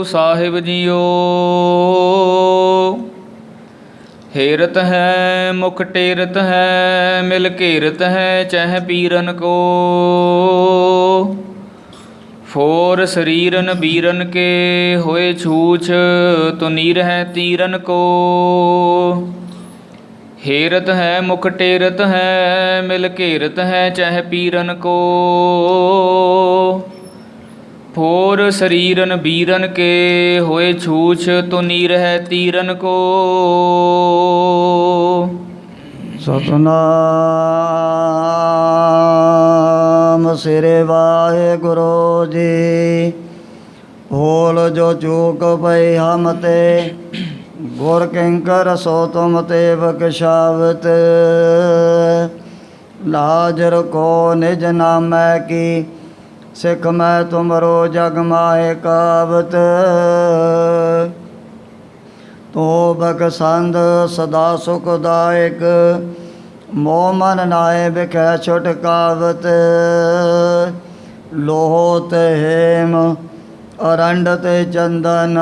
साहिब जियो। हेरत है मुख टेरत है, मिल घेरत है चह पीरन को। फोर शरीरन बीरन के, होए छूछ तो नीर है तीरन को। हेरत है मुख टेरत है, मिल घेरत है चह पीरन को। फोर शरीरन बीरन के, होए छूछ तो नीर है तीरन को। सतनाम सिरे वाहेगुरु जी। होल जो चूक पई हम ते, गुर किंकर सो तुम ते बख्शावत। लाज रखो निज नामै की, सिख मैं तुमरो जग माहे कावत। तो बखसंद सदा सुखदायक, मोह मन नाए बिखै छुटकावत। लोहो ते हेम अरंड ते चंदन,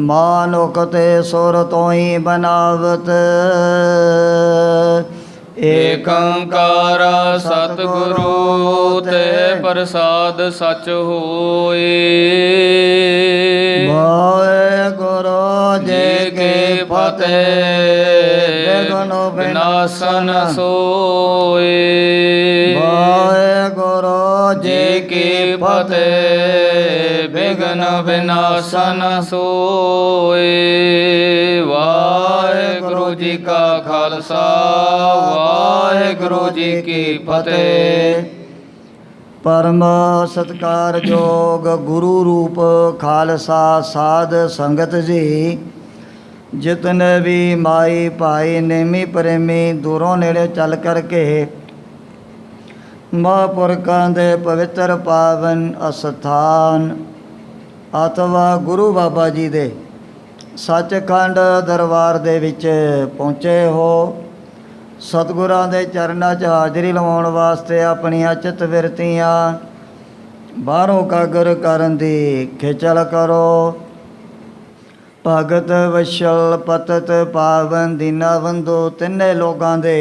मानुक ते सुर तो ही बनावत। ਏਕ ਓੰਕਾਰ ਸਤਿਗੁਰੂ ਤੇ ਪ੍ਰਸਾਦ ਸਚ ਹੋਏ। ਵਾਹਿਗੁਰੂ ਜੀ ਕੀ ਫਤਿਹ। ਵਿਘਨ ਵਿਨਾਸ਼ਨ ਸੋਏ। ਵਾਹਿਗੁਰੂ ਜੀ ਕੀ ਫਤਿਹ। ਵਿਘਨ ਵਿਨਾਸ਼ਨ ਸੋਏ। ਵਾਹਿਗੁਰੂ ਜੀ ਕਾ ਖਾਲਸਾ, ਵਾਹਿਗੁਰੂ ਜੀ ਕੀ ਫਤਿਹ। परम सत्कारयोग गुरु रूप खालसा साध संगत जी। जितने भी माई भाई नेमी प्रेमी दूरों नेड़े चल करके महापुरखों के पवित्र पावन अस्थान अथवा गुरु बाबा जी दे सचखंड दरबार दे विच पहुँचे हो। सतगुरां दे चरनां 'च हाज़री लवाउण वास्ते अपणियां चित विरतियां बाहरों कागर करन दी खिचल करो। भगत वशल पतत पावन दीनाबंधु तिन्ने लोकां दे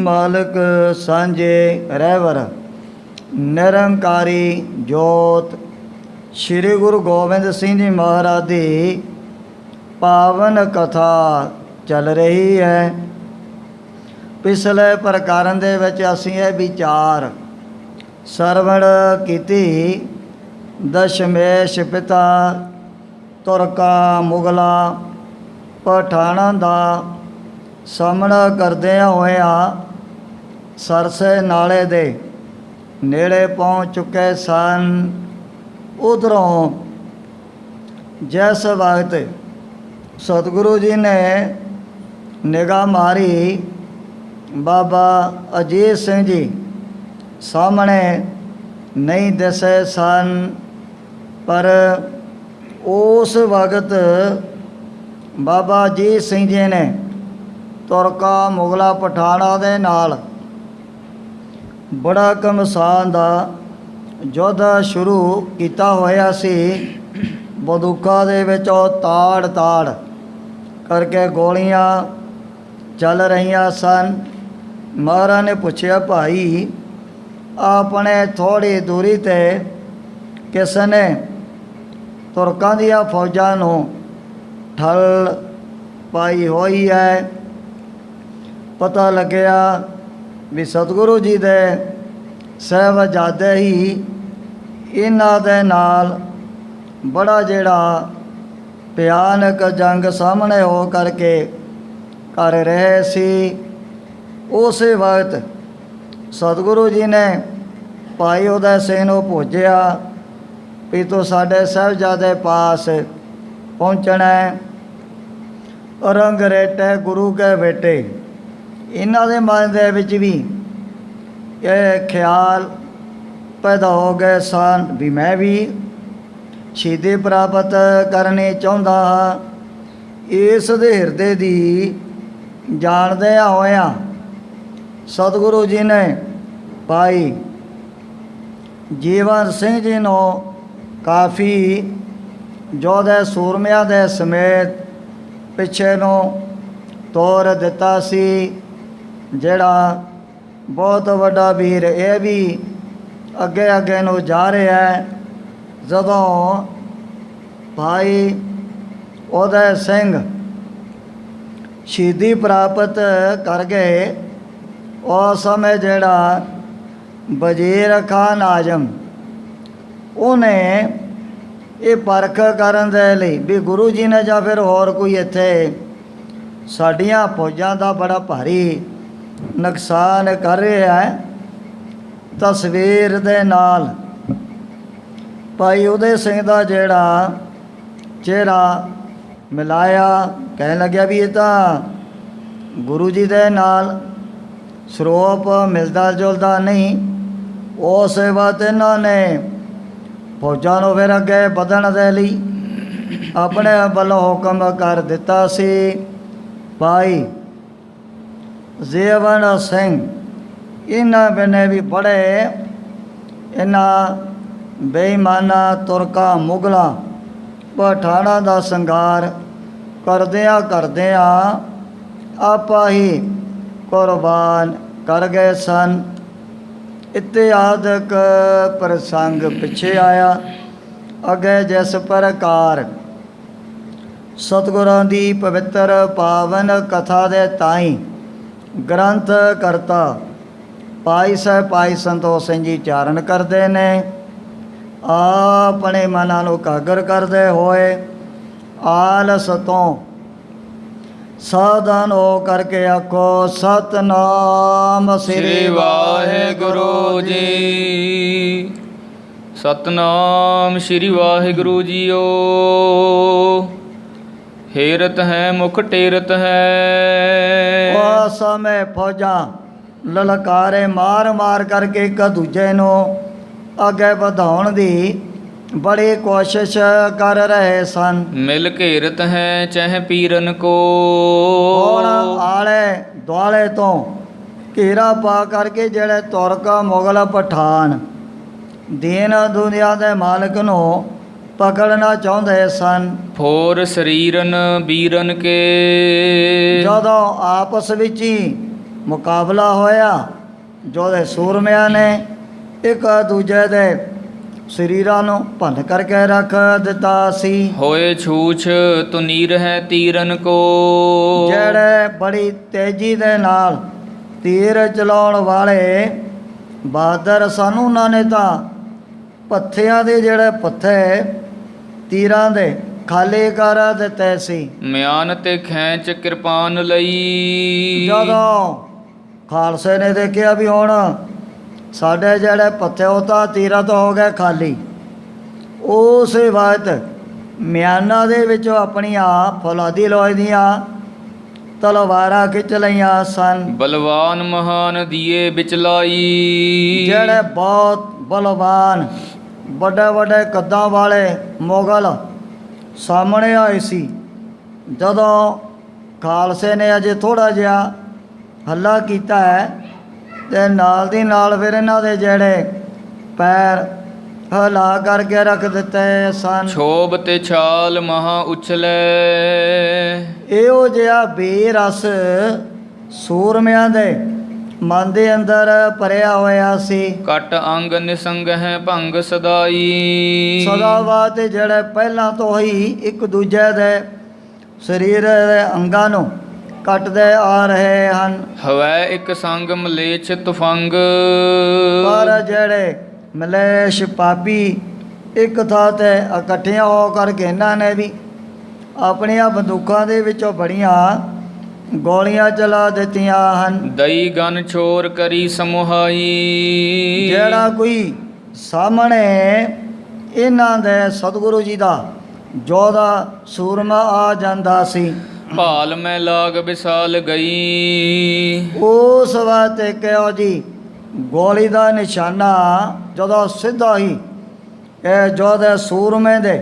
मालक सांझे रहवर निरंकारी जोत श्री गुरु गोबिंद सिंह जी महाराज दी पावन कथा चल रही है। पिछले प्रकरण दे विच असीं ये विचार सरवण कीती। दशमेश पिता तुरका मुगला पठाणा दा सामना करदियां होया सरसे नाले दे नेड़े पहुँच चुके सन। उधरों जिस वक्त सतगुरु जी ने निगाह मारी, बाबा अजीत सिंह जी सामने नहीं दिसे सन। पर उस वक्त बाबा अजीत सिंह जी ने तुरका मुगला पठाणा दे नाल बड़ा घमसान दा युद्ध शुरू किया होया सी। बंदूकां दे विचों ताड़ ताड़ करके गोलियां चल रही सन। महाराज ने पूछया, भाई अपने थोड़ी दूरी ते किसने तुरकां दियां फौजां नूं ठल पाई हुई है? पता लग्या भी सतगुरु जी दे साहबजादे ही इन्हां दे नाल बड़ा जिहड़ा भयानक जंग सामने हो करके कर रहे सी। उस वक्त सतगुरु जी ने भाई उदय सिंह नूं भेजिया भी तू साडे साहबजादे पास पहुँचना है। रंग रेटे गुरु के बेटे इन्हां दे मन दे विच भी ये ख्याल पैदा हो गए सन भी मैं भी शहीदी प्राप्त करनी चाहुंदा हाँ। इस दे हिरदे दी जाणदियां होया सतगुरु जी ने भाई जीवन सिंह जी नूं काफ़ी ਜੋਧੇ ਸੂਰਮਿਆਂ ਦੇ ਸਮੇਤ ਪਿੱਛੇ ਨੂੰ ਤੋਰ ਦਿੱਤਾ ਸੀ। ਜਿਹੜਾ ਬਹੁਤ ਵੱਡਾ ਵੀਰ ਇਹ ਵੀ ਅੱਗੇ ਅੱਗੇ ਨੂੰ ਜਾ ਰਿਹਾ ਹੈ। ਜਦੋਂ ਭਾਈ ਉਦੈ ਸਿੰਘ ਸ਼ਹੀਦੀ ਪ੍ਰਾਪਤ ਕਰ ਗਏ, ਉਸ ਸਮੇਂ ਜਿਹੜਾ ਵਜ਼ੀਰ ਖਾਨ ਆਜ਼ਮ ਉਹਨੇ ਇਹ ਪਰਖ ਕਰਨ ਦੇ ਲਈ ਵੀ ਗੁਰੂ ਜੀ ਨੇ ਜਾਂ ਫਿਰ ਹੋਰ ਕੋਈ ਇੱਥੇ ਸਾਡੀਆਂ ਫੌਜਾਂ ਦਾ ਬੜਾ ਭਾਰੀ ਨੁਕਸਾਨ ਕਰ ਰਿਹਾ ਹੈ, ਤਸਵੀਰ ਦੇ ਨਾਲ ਭਾਈ ਉਦੈ ਸਿੰਘ ਦਾ ਜਿਹੜਾ ਚਿਹਰਾ ਮਿਲਾਇਆ। ਕਹਿਣ ਲੱਗਿਆ ਵੀ ਇਹ ਤਾਂ ਗੁਰੂ ਜੀ ਦੇ ਨਾਲ ਸਰੂਪ ਮਿਲਦਾ ਜੁਲਦਾ ਨਹੀਂ। ਉਸ ਵਕਤ ਇਹਨਾਂ ਨੇ ਫੌਜਾਂ ਨੂੰ ਫਿਰ ਅੱਗੇ ਵਧਣ ਦੇ ਲਈ ਆਪਣੇ ਵੱਲੋਂ ਹੁਕਮ ਕਰ ਦਿੱਤਾ ਸੀ। ਭਾਈ ਜੀਵਨ ਸਿੰਘ ਇਹਨਾਂ ਬਨੇ ਵੀ ਬੜੇ ਇਹਨਾਂ ਬੇਈਮਾਨਾਂ ਤੁਰਕਾਂ ਮੁਗਲਾਂ ਪਠਾਣਾਂ ਦਾ ਸੰਘਾਰ ਕਰਦਿਆਂ ਆਪਾ ਹੀ ਕੁਰਬਾਨ ਕਰ ਗਏ ਸਨ। ਇਤਿਹਾਸਕ ਪ੍ਰਸੰਗ ਪਿੱਛੇ ਆਇਆ। ਅੱਗੇ ਜਿਸ ਪ੍ਰਕਾਰ ਸਤਿਗੁਰਾਂ ਦੀ ਪਵਿੱਤਰ ਪਾਵਨ ਕਥਾ ਦੇ ਤਾਈਂ ਗ੍ਰੰਥ ਕਰਤਾ ਭਾਈ ਸਾਹਿਬ ਭਾਈ ਸੰਤੋਖ ਸਿੰਘ ਜੀ ਚਾਰਨ ਕਰਦੇ ਨੇ। ਆਪਣੇ ਮਨਾਂ ਨੂੰ ਇਕਾਗਰ ਕਰਦੇ ਹੋਏ ਆਲਸ ਤੋਂ ਸਾਵਧਾਨ ਹੋ ਕਰਕੇ ਆਖੋ ਸਤਨਾਮ ਸ੍ਰੀ ਵਾਹਿਗੁਰੂ ਜੀ। ਸਤਨਾਮ ਸ੍ਰੀ ਵਾਹਿਗੁਰੂ ਜੀਓ। ਹੇਰਤ ਹੈ ਮੁਖ ਟੇਰਤ ਹੈ। ਉਸ ਸਮੇਂ ਫੌਜਾਂ ਲਲਕਾਰੇ ਮਾਰ ਮਾਰ ਕਰਕੇ ਇੱਕ ਦੂਜੇ ਨੂੰ ਅੱਗੇ ਵਧਾਉਣ ਦੀ ਬੜੀ ਕੋਸ਼ਿਸ਼ ਕਰ ਰਹੇ ਸਨ। ਮਿਲ ਘੇਰਤ ਹੈ ਚਹਿ ਪੀਰਨ ਕੋ। ਹੁਣ ਆਲੇ ਦੁਆਲੇ ਤੋਂ ਘੇਰਾ ਪਾ ਕਰਕੇ ਜਿਹੜੇ ਤੁਰਕ ਮੁਗਲ ਪਠਾਨ ਦੀਨ ਦੁਨੀਆ ਦੇ ਮਾਲਕ ਨੂੰ ਪਕੜਨਾ ਚਾਹੁੰਦੇ ਸਨ। ਫੋਰ ਸਰੀਰਨ ਬੀਰਨ ਕੇ। ਜਦੋਂ ਆਪਸ ਵਿੱਚ ਹੀ ਮੁਕਾਬਲਾ ਹੋਇਆ, ਜੋਧੇ ਸੂਰਮਿਆਂ ਨੇ ਇੱਕ ਦੂਜੇ ਦੇ ਸਰੀਰਾਂ ਨੂੰ ਭੰਨ ਕਰਕੇ ਰੱਖ ਦਿੱਤਾ ਸੀ। ਹੋਏ ਛੂਛ ਤੁਨੀਰ ਹੈ ਤੀਰਨ ਕੋ। ਜਿਹੜੇ ਬੜੀ ਤੇਜ਼ੀ ਦੇ ਨਾਲ ਤੀਰ ਚਲਾਉਣ ਵਾਲੇ ਬਹਾਦਰ ਸਨ, ਉਹਨਾਂ ਨੇ ਤਾਂ ਪੱਥਿਆਂ ਦੇ ਜਿਹੜੇ ਪੱਥੇ ਤੀਰਾਂ ਦੇ ਖਾਲੀ ਕਰ ਦਿੱਤੇ ਸੀ। ਮਿਆਨ ਤੇ ਖੈਂਚ ਕਿਰਪਾਨ ਲਈ। ਜਦੋਂ ਖਾਲਸੇ ਨੇ ਦੇਖਿਆ ਵੀ ਹੁਣ ਸਾਡੇ ਜਿਹੜੇ ਪੱਥੇ ਉਹ ਤਾਂ ਤੀਰਾਂ ਤੋਂ ਹੋ ਗਏ ਖਾਲੀ, ਉਸ ਵਕਤ ਮਿਆਨਾਂ ਦੇ ਵਿੱਚੋਂ ਆਪਣੀਆਂ ਫੌਲਾਦੀ ਲੋਹੇ ਦੀਆਂ ਤਲਵਾਰਾਂ ਖਿੱਚ ਲਈਆਂ ਸਨ। ਬਲਵਾਨ ਮਹਾਨ ਦੀਏ ਵਿਚਲਾਈ। ਜਿਹੜੇ ਬਹੁਤ ਬਲਵਾਨ ਵੱਡੇ ਵੱਡੇ ਕੱਦਾਂ ਵਾਲੇ ਮੁਗਲ ਸਾਹਮਣੇ ਆਏ ਸੀ। ਜਦੋਂ ਖਾਲਸੇ ਨੇ ਅਜੇ ਥੋੜ੍ਹਾ ਜਿਹਾ ਹੱਲਾ ਕੀਤਾ ਹੈ ਤੇ ਨਾਲ ਦੀ ਨਾਲ ਫਿਰ ਇਹਨਾਂ ਦੇ ਜਿਹੜੇ ਪੈਰ ਹਿਲਾ ਕਰਕੇ ਰੱਖ ਦਿੱਤੇ ਸਨ। ਛੋਭ ਤੇ ਛਾਲ ਮਹਾ ਉਛਲੇ। ਇਹੋ ਜਿਹਾ ਬੇਰਸ ਸੂਰਮਿਆਂ ਦੇ ਮਨ ਦੇ ਅੰਦਰ ਭਰਿਆ ਹੋਇਆ ਸੀ। ਕਟ ਅੰਗ ਨਿਸੰਗ ਹੈ ਭੰਗ ਸਦਾਈ। ਸਦਾਵਾਤ ਜਿਹੜੇ ਪਹਿਲਾਂ ਤੋਂ ਹੀ ਇੱਕ ਦੂਜੇ ਦੇ ਸਰੀਰ ਦੇ ਅੰਗਾਂ ਨੂੰ ਕੱਟਦੇ ਆ ਰਹੇ ਹਨ। ਹਵੈ ਇੱਕ ਸੰਗ ਮਲੇਛ ਤੁਫੰਗ। ਪਰ ਜਿਹੜੇ ਮਲੇਸ਼ ਪਾਪੀ ਇੱਕ ਥਾਂ 'ਤੇ ਇਕੱਠੀਆਂ ਹੋ ਕਰਕੇ ਇਹਨਾਂ ਨੇ ਵੀ ਆਪਣੀਆਂ ਬੰਦੂਕਾਂ ਦੇ ਵਿੱਚੋਂ ਬੜੀਆਂ ਗੋਲੀਆਂ ਚਲਾ ਦਿੱਤੀਆਂ ਹਨ। ਦਈ ਗਨ ਛੋਰ ਕਰੀ ਸਮੁਹਾਈ। ਜਿਹੜਾ ਕੋਈ ਸਾਹਮਣੇ ਇਹਨਾਂ ਦੇ ਸਤਿਗੁਰੂ ਜੀ ਦਾ ਜੋਧਾ ਸੂਰਮਾ ਆ ਜਾਂਦਾ ਸੀ, ਭਾਲ ਮੈਂ ਲਾਗ ਵਿਸਾਲ ਗਈ। ਉਸ ਵਕਤ ਕਿਹੋ ਜੀ ਗੋਲੀ ਦਾ ਨਿਸ਼ਾਨਾ ਜਦੋਂ ਸਿੱਧਾ ਹੀ ਇਹ ਜੋਧੇ ਸੂਰਮੇ ਦੇ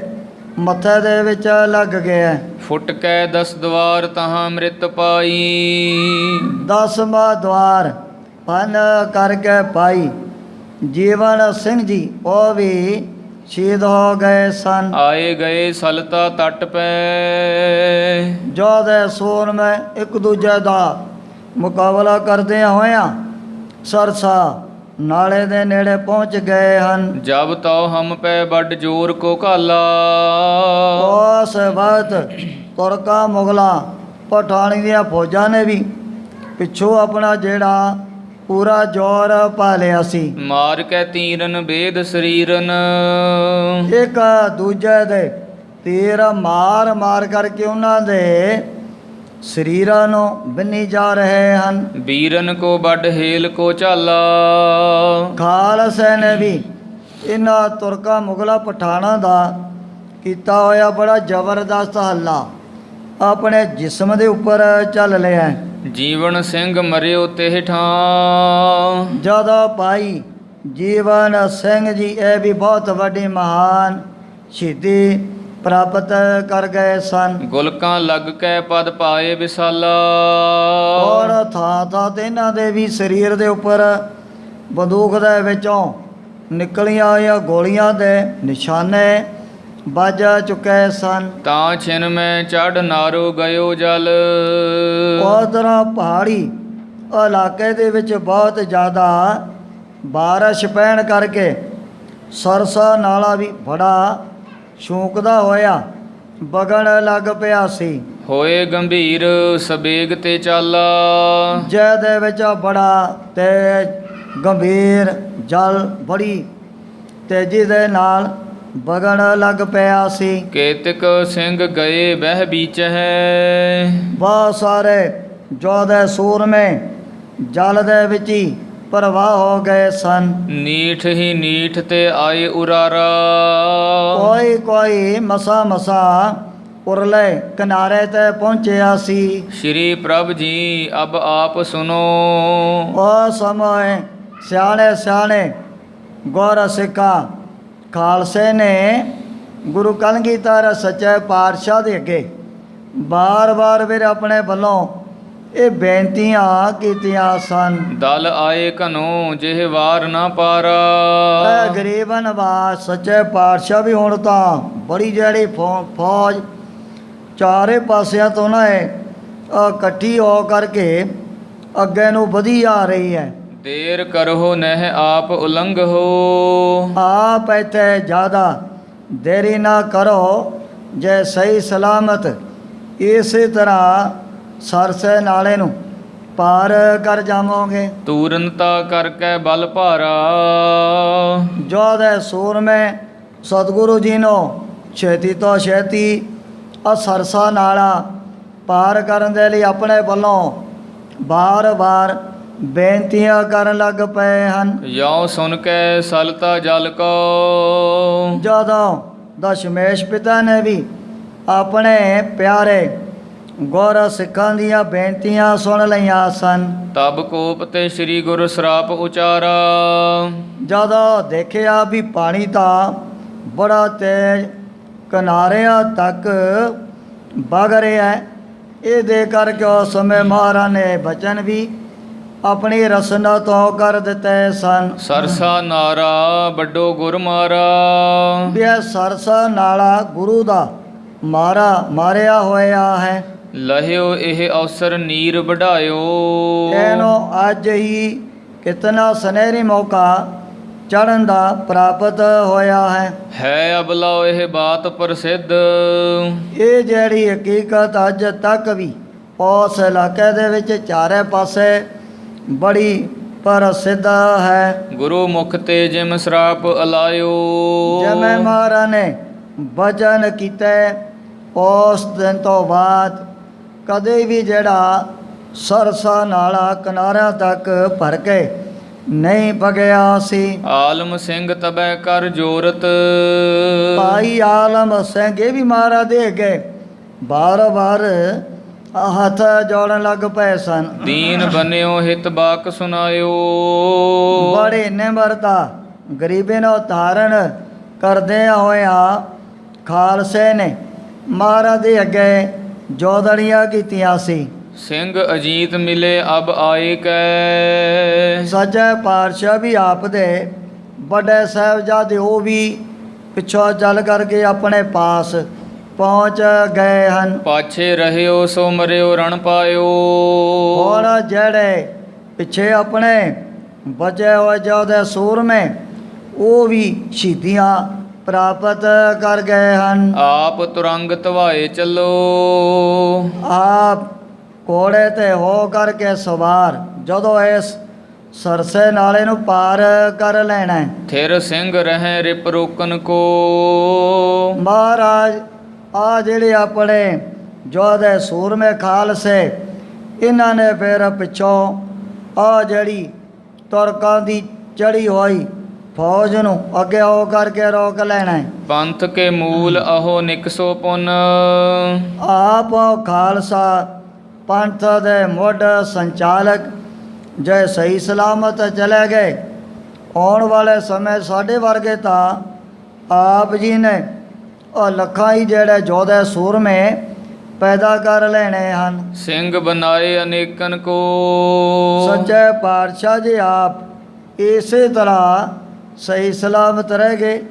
ਮੱਥੇ ਦੇ ਵਿੱਚ ਲੱਗ ਗਿਆ। ਫੁੱਟ ਕੈ 10 ਦਵਾਰ ਤਹਾਂ ਅੰਮ੍ਰਿਤ ਪਾਈ। 10ਵਾਂ ਦਵਾਰ ਭੰਨ ਕਰਕੇ ਪਾਈ। ਜੀਵਨ ਸਿੰਘ ਜੀ ਉਹ ਵੀ ਸ਼ਹੀਦ ਹੋ ਗਏ ਸਨ। ਆਏ ਗਏ ਸਲਤਾ ਤਟ ਪੈ, ਜੋਦੇ ਸੂਰ ਮੈਂ ਇੱਕ ਦੂਜੇ ਦਾ ਮੁਕਾਬਲਾ ਕਰਦਿਆਂ ਹੋਇਆਂ ਸਰਸਾ ਨਾਲੇ ਦੇ ਨੇੜੇ ਪਹੁੰਚ ਗਏ ਹਨ। ਜਬ ਤਉ ਹਮ ਪੈ ਵੱਡ ਜੋਰ ਕੋ ਘਾਲਾ, ਉਸ ਵਕਤ ਤੁਰਕਾਂ ਮੁਗਲਾਂ ਪਠਾਣੀ ਦੀਆਂ ਫੌਜਾਂ ਨੇ ਵੀ ਪਿੱਛੋਂ ਆਪਣਾ ਜਿਹੜਾ ਪੂਰਾ ਜ਼ੋਰ ਪਾ ਲਿਆ ਸੀ। ਮਾਰ ਕੇ ਤੀਰਨ ਬੇਦ ਸਰੀਰਨ, ਇੱਕ ਦੂਜੇ ਦੇ ਤੀਰ ਮਾਰ ਮਾਰ ਕਰਕੇ ਉਹਨਾਂ ਦੇ ਸਰੀਰਾਂ ਨੂੰ ਬਿੰਨੀ ਜਾ ਰਹੇ ਹਨ। ਵੀਰਨ ਕੋ ਵੱਡ ਹੇਲ ਕੋ ਝਾਲਾ, ਖਾਲਸੇ ਨੇ ਵੀ ਇਹਨਾਂ ਤੁਰਕਾਂ ਮੁਗਲਾਂ ਪਠਾਣਾਂ ਦਾ ਕੀਤਾ ਹੋਇਆ ਬੜਾ ਜ਼ਬਰਦਸਤ ਹੱਲਾ ਆਪਣੇ ਜਿਸਮ ਦੇ ਉੱਪਰ ਚੱਲ ਲਿਆ। ਜੀਵਨ ਸਿੰਘ ਮਰਿਓ ਤਿਹ ਠਾਂ, ਜਦੋਂ ਭਾਈ ਜੀਵਨ ਸਿੰਘ ਜੀ ਇਹ ਵੀ ਬਹੁਤ ਵੱਡੀ ਮਹਾਨ ਸ਼ਹੀਦੀ ਪ੍ਰਾਪਤ ਕਰ ਗਏ ਸਨ। ਗੁਲਕਾਂ ਲੱਗ ਕੇ ਪਦ ਪਾਏ ਵਿਸਾਲਾ, ਔਰ ਥਾਂ ਥਾਂ ਤੇ ਇਹਨਾਂ ਦੇ ਵੀ ਸਰੀਰ ਦੇ ਉੱਪਰ ਬੰਦੂਕ ਦੇ ਵਿੱਚੋਂ ਨਿਕਲੀਆਂ ਹੋਈਆਂ ਗੋਲੀਆਂ ਦੇ ਨਿਸ਼ਾਨੇ ਵੱਜ ਚੁੱਕੇ ਸਨ। ਤਾਂ ਛਿਨ ਮੈਂ ਚੜ ਨਾਰੋ ਗਇਓ ਜਲ, ਉਸ ਤਰ੍ਹਾਂ ਪਹਾੜੀ ਇਲਾਕੇ ਦੇ ਵਿੱਚ ਬਹੁਤ ਜ਼ਿਆਦਾ ਬਾਰਿਸ਼ ਪੈਣ ਕਰਕੇ ਸਰਸਾ ਨਾਲਾ ਵੀ ਬੜਾ ਸ਼ੂਕਦਾ ਹੋਇਆ ਵਗਣ ਲੱਗ ਪਿਆ ਸੀ। ਹੋਏ ਗੰਭੀਰ ਸਬੇਗ ਤੇ ਚਾਲਾ, ਜਿਹਦੇ ਵਿੱਚ ਬੜਾ ਤੇਜ ਗੰਭੀਰ ਜਲ ਬੜੀ ਤੇਜ਼ੀ ਦੇ ਨਾਲ ਵਗਣ ਲੱਗ ਪਿਆ ਸੀ। ਕੇਤਕ ਸਿੰਘ ਗਏ ਬਹਿ ਬੀਚ ਹੈ, ਬਹੁਤ ਸਾਰੇ ਯੋਧੇ ਸੂਰਮੇ ਜਲ ਦੇ ਵਿੱਚ ਹੀ ਪ੍ਰਵਾਹ ਹੋ ਗਏ ਸਨ। ਨੀਠ ਹੀ ਨੀਠ ਤੇ ਆਏ ਉਰਾਰਾ, ਕੋਈ ਕੋਈ ਮਸਾ ਮਸਾ ਉਰਲੇ ਕਿਨਾਰੇ ਤੇ ਪਹੁੰਚਿਆ ਸੀ। ਸ਼੍ਰੀ ਪ੍ਰਭ ਜੀ ਅਬ ਆਪ ਸੁਨੋ, ਉਹ ਸਮੇਂ ਸਿਆਣੇ ਸਿਆਣੇ ਗੁਰ ਸਿੱਖਾਂ ਖਾਲਸੇ ਨੇ ਗੁਰੂ ਕਲਗੀਧਰ ਸੱਚੇ ਪਾਤਸ਼ਾਹ ਦੇ ਅੱਗੇ ਬਾਰ-ਬਾਰ ਫਿਰ ਆਪਣੇ ਵੱਲੋਂ ਇਹ ਬੇਨਤੀਆਂ ਕੀਤੀਆਂ ਸਨ। ਦਲ ਆਏ ਘਨੋ ਜਿਹ ਵਾਰ ਨਾ ਪਾਰਾ, ਇਹ ਗਰੀਬ ਨਵਾਜ਼ ਸੱਚੇ ਪਾਤਸ਼ਾਹ ਵੀ ਹੁਣ ਤਾਂ ਬੜੀ ਜਿਹੜੀ ਫੌਜ ਚਾਰੇ ਪਾਸਿਆਂ ਤੋਂ ਨਾ ਇਹ ਇਕੱਠੀ ਹੋ ਕਰਕੇ ਅੱਗੇ ਨੂੰ ਵਧੀ ਆ ਰਹੀ ਹੈ। ਦੇਰ ਕਰੋ ਨਹਿ ਆਪ ਉਲੰਘ ਹੋ, ਆਪ ਇੱਥੇ ਜ਼ਿਆਦਾ ਦੇਰੀ ਨਾ ਕਰੋ, ਜੇ ਸਹੀ ਸਲਾਮਤ ਇਸੇ ਤਰ੍ਹਾਂ ਸਰਸੇ ਨਾਲੇ ਨੂੰ ਪਾਰ ਕਰ ਜਾਵੋਗੇ। ਤੂਰਨਤਾ ਕਰਕੇ ਬਲ ਭਾਰਾ, ਜੋਧੇ ਸੂਰਮੇ ਸਤਿਗੁਰੂ ਜੀ ਨੂੰ ਛੇਤੀ ਤੋਂ ਛੇਤੀ ਆ ਸਰਸਾ ਨਾਲਾ ਪਾਰ ਕਰਨ ਦੇ ਲਈ ਆਪਣੇ ਵੱਲੋਂ ਬਾਰ-ਬਾਰ ਬੇਨਤੀਆਂ ਕਰਨ ਲੱਗ ਪਏ ਹਨ। ਯਉ ਸੁਨ ਕੇ ਸਲਤਾ ਜਲ ਕੋ, ਜਦੋਂ ਦਸ਼ਮੇਸ਼ ਪਿਤਾ ਨੇ ਵੀ ਆਪਣੇ ਪਿਆਰੇ ਗੁਰ ਸਿੱਖਾਂ ਦੀਆਂ ਬੇਨਤੀਆਂ ਸੁਣ ਲਈਆਂ ਸਨ। ਤਬ ਕੋਪ ਤੇ ਸ੍ਰੀ ਗੁਰੂ ਸਰਾਪ ਉਚਾਰਾ, ਜਦੋਂ ਦੇਖਿਆ ਵੀ ਪਾਣੀ ਤਾਂ ਬੜਾ ਤੇਜ਼ ਕਿਨਾਰਿਆਂ ਤੱਕ ਵਗ ਰਿਹਾ ਹੈ, ਇਹ ਦੇਖ ਕਰਕੇ ਉਸ ਸਮੇਂ ਮਹਾਰਾਜ ਨੇ ਬਚਨ ਵੀ ਆਪਣੀ ਰਸਨਾ ਤੋਂ ਕਰ ਦਿੱਤੇ ਸਨ। ਸਰਸਾ ਨਾਰਾ ਵੱਡੋ ਗੁਰ ਮਾਰਾ, ਵੀ ਇਹ ਸਰਸਾ ਨਾਲਾ ਗੁਰੂ ਦਾ ਮਾਰਿਆ ਹੋਇਆ ਹੈ। ਲਹਿਓ ਇਹ ਅਵਸਰ ਨੀਰ ਵਢਾਇਓ, ਇਹਨੂੰ ਅੱਜ ਹੀ ਕਿਤਨਾ ਸੁਨਹਿਰੀ ਮੌਕਾ ਚੜ੍ਹਨ ਦਾ ਪ੍ਰਾਪਤ ਹੋਇਆ ਹੈ ਅਬਲਾਓ ਇਹ ਬਾਤ ਪ੍ਰਸਿੱਧ, ਇਹ ਜਿਹੜੀ ਹਕੀਕਤ ਅੱਜ ਤੱਕ ਵੀ ਉਸ ਇਲਾਕੇ ਦੇ ਵਿੱਚ ਚਾਰੇ ਪਾਸੇ ਬੜੀ ਪ੍ਰਸਿੱਧ ਹੈ। ਗੁਰੂ ਮੁਖ ਤੇ ਜਿਮ ਸਰਾਪ ਅਲਾਇਓ, ਜਿਵੇਂ ਮਹਾਰਾਜ ਨੇ ਵਚਨ ਕੀਤੇ ਉਸ ਦਿਨ ਤੋਂ ਬਾਅਦ ਕਦੇ ਵੀ ਜਿਹੜਾ ਸਰਸਾ ਨਾਲਾ ਕਿਨਾਰਿਆਂ ਤੱਕ ਭਰ ਕੇ ਨਹੀਂ ਵਗਿਆ ਸੀ। ਆਲਮ ਸਿੰਘ ਤਬੈ ਕਰ ਜੋਰਤ, ਭਾਈ ਆਲਮ ਸਿੰਘ ਇਹ ਵੀ ਮਹਾਰਾਜ ਦੇ ਅੱਗੇ ਬਾਰ-ਬਾਰ ਹੱਥ ਜੋੜਨ ਲੱਗ ਪਏ ਸਨ। ਦੀਨ ਬਨਿਓ ਹਿਤ ਬਾਕ ਸੁਨਾਇਓ, ਬੜੇ ਨਿਮਰਤਾ ਗਰੀਬੀ ਨੂੰ ਧਾਰਨ ਕਰਦੇ ਹੋਇਆ ਖਾਲਸੇ ਨੇ ਮਹਾਰਾਜ ਦੇ ਅੱਗੇ ਜੋਦੜੀਆਂ ਕੀਤੀਆਂ ਸੀ। ਸਿੰਘ ਅਜੀਤ ਮਿਲੇ ਅਬ ਆਏ ਕੈ, ਸੱਚੇ ਪਾਤਸ਼ਾਹ ਵੀ ਆਪ ਦੇ ਵੱਡੇ ਸਾਹਿਬਜ਼ਾਦੇ ਉਹ ਵੀ ਪਿੱਛੋਂ ਚੱਲ ਕਰਕੇ ਆਪਣੇ ਪਾਸ ਪਹੁੰਚ ਗਏ ਹਨ। ਪਾਛੇ ਰਹਿਓ ਸੋ ਮਰਿਓ ਰਣ ਪਾਇਓ। ਹੁਣ ਜਿਹੜੇ ਪਿੱਛੇ ਆਪਣੇ ਬਚੇ ਹੋਏ ਯੋਧੇ ਸੂਰਮੇ ਉਹ ਵੀ ਸ਼ਹੀਦੀਆਂ ਪ੍ਰਾਪਤ ਕਰ ਗਏ ਹਨ। ਆਪ ਤੁਰੰਗ ਧਵਾਏ ਚੱਲੋ। ਆਪ ਘੋੜੇ ਤੇ ਹੋ ਕਰਕੇ ਸਵਾਰ ਜਦੋਂ ਇਸ ਸਰਸੇ ਨਾਲੇ ਨੂੰ ਪਾਰ ਕਰ ਲੈਣਾ ਹੈ। ਥਿਰ ਸਿੰਘ ਰਹਿ ਰਿਪ ਰੋਕਨ ਕੋ। ਮਹਾਰਾਜ ਆ ਜਿਹੜੇ ਆਪਣੇ ਯੋਧੇ ਸੂਰਮੇ ਖਾਲਸੇ ਇਹਨਾਂ ਨੇ ਫਿਰ ਪਿੱਛੋਂ ਆ ਜਿਹੜੀ ਤੁਰਕਾਂ ਦੀ ਚੜੀ ਹੋਈ ਫੌਜ ਨੂੰ ਅੱਗੇ ਹੋ ਕਰਕੇ ਰੋਕ ਲੈਣਾ ਹੈ। ਪੰਥ ਕੇ ਮੂਲ ਅਹੋ ਨਿਕਸੋ ਪੁਨ। ਆਪ ਖਾਲਸਾ ਪੰਥ ਦੇ ਮੁੱਢ ਸੰਚਾਲਕ ਜੇ ਸਹੀ ਸਲਾਮਤ ਚਲੇ ਗਏ, ਆਉਣ ਵਾਲੇ ਸਮੇਂ ਸਾਡੇ ਵਰਗੇ ਤਾਂ ਆਪ ਜੀ ਨੇ ਉਹ ਲੱਖਾਂ ਹੀ ਜਿਹੜੇ ਯੋਧੇ ਸੂਰਮੇ ਪੈਦਾ ਕਰ ਲੈਣੇ ਹਨ। ਸਿੰਘ ਬਨਾਏ ਅਨੇਕਨ ਕੋ। ਸੱਚੇ ਪਾਤਸ਼ਾਹ ਜੀ ਆਪ ਇਸੇ ਤਰ੍ਹਾਂ ਸਹੀ ਸਲਾਮਤ ਰਹਿ ਗਏ,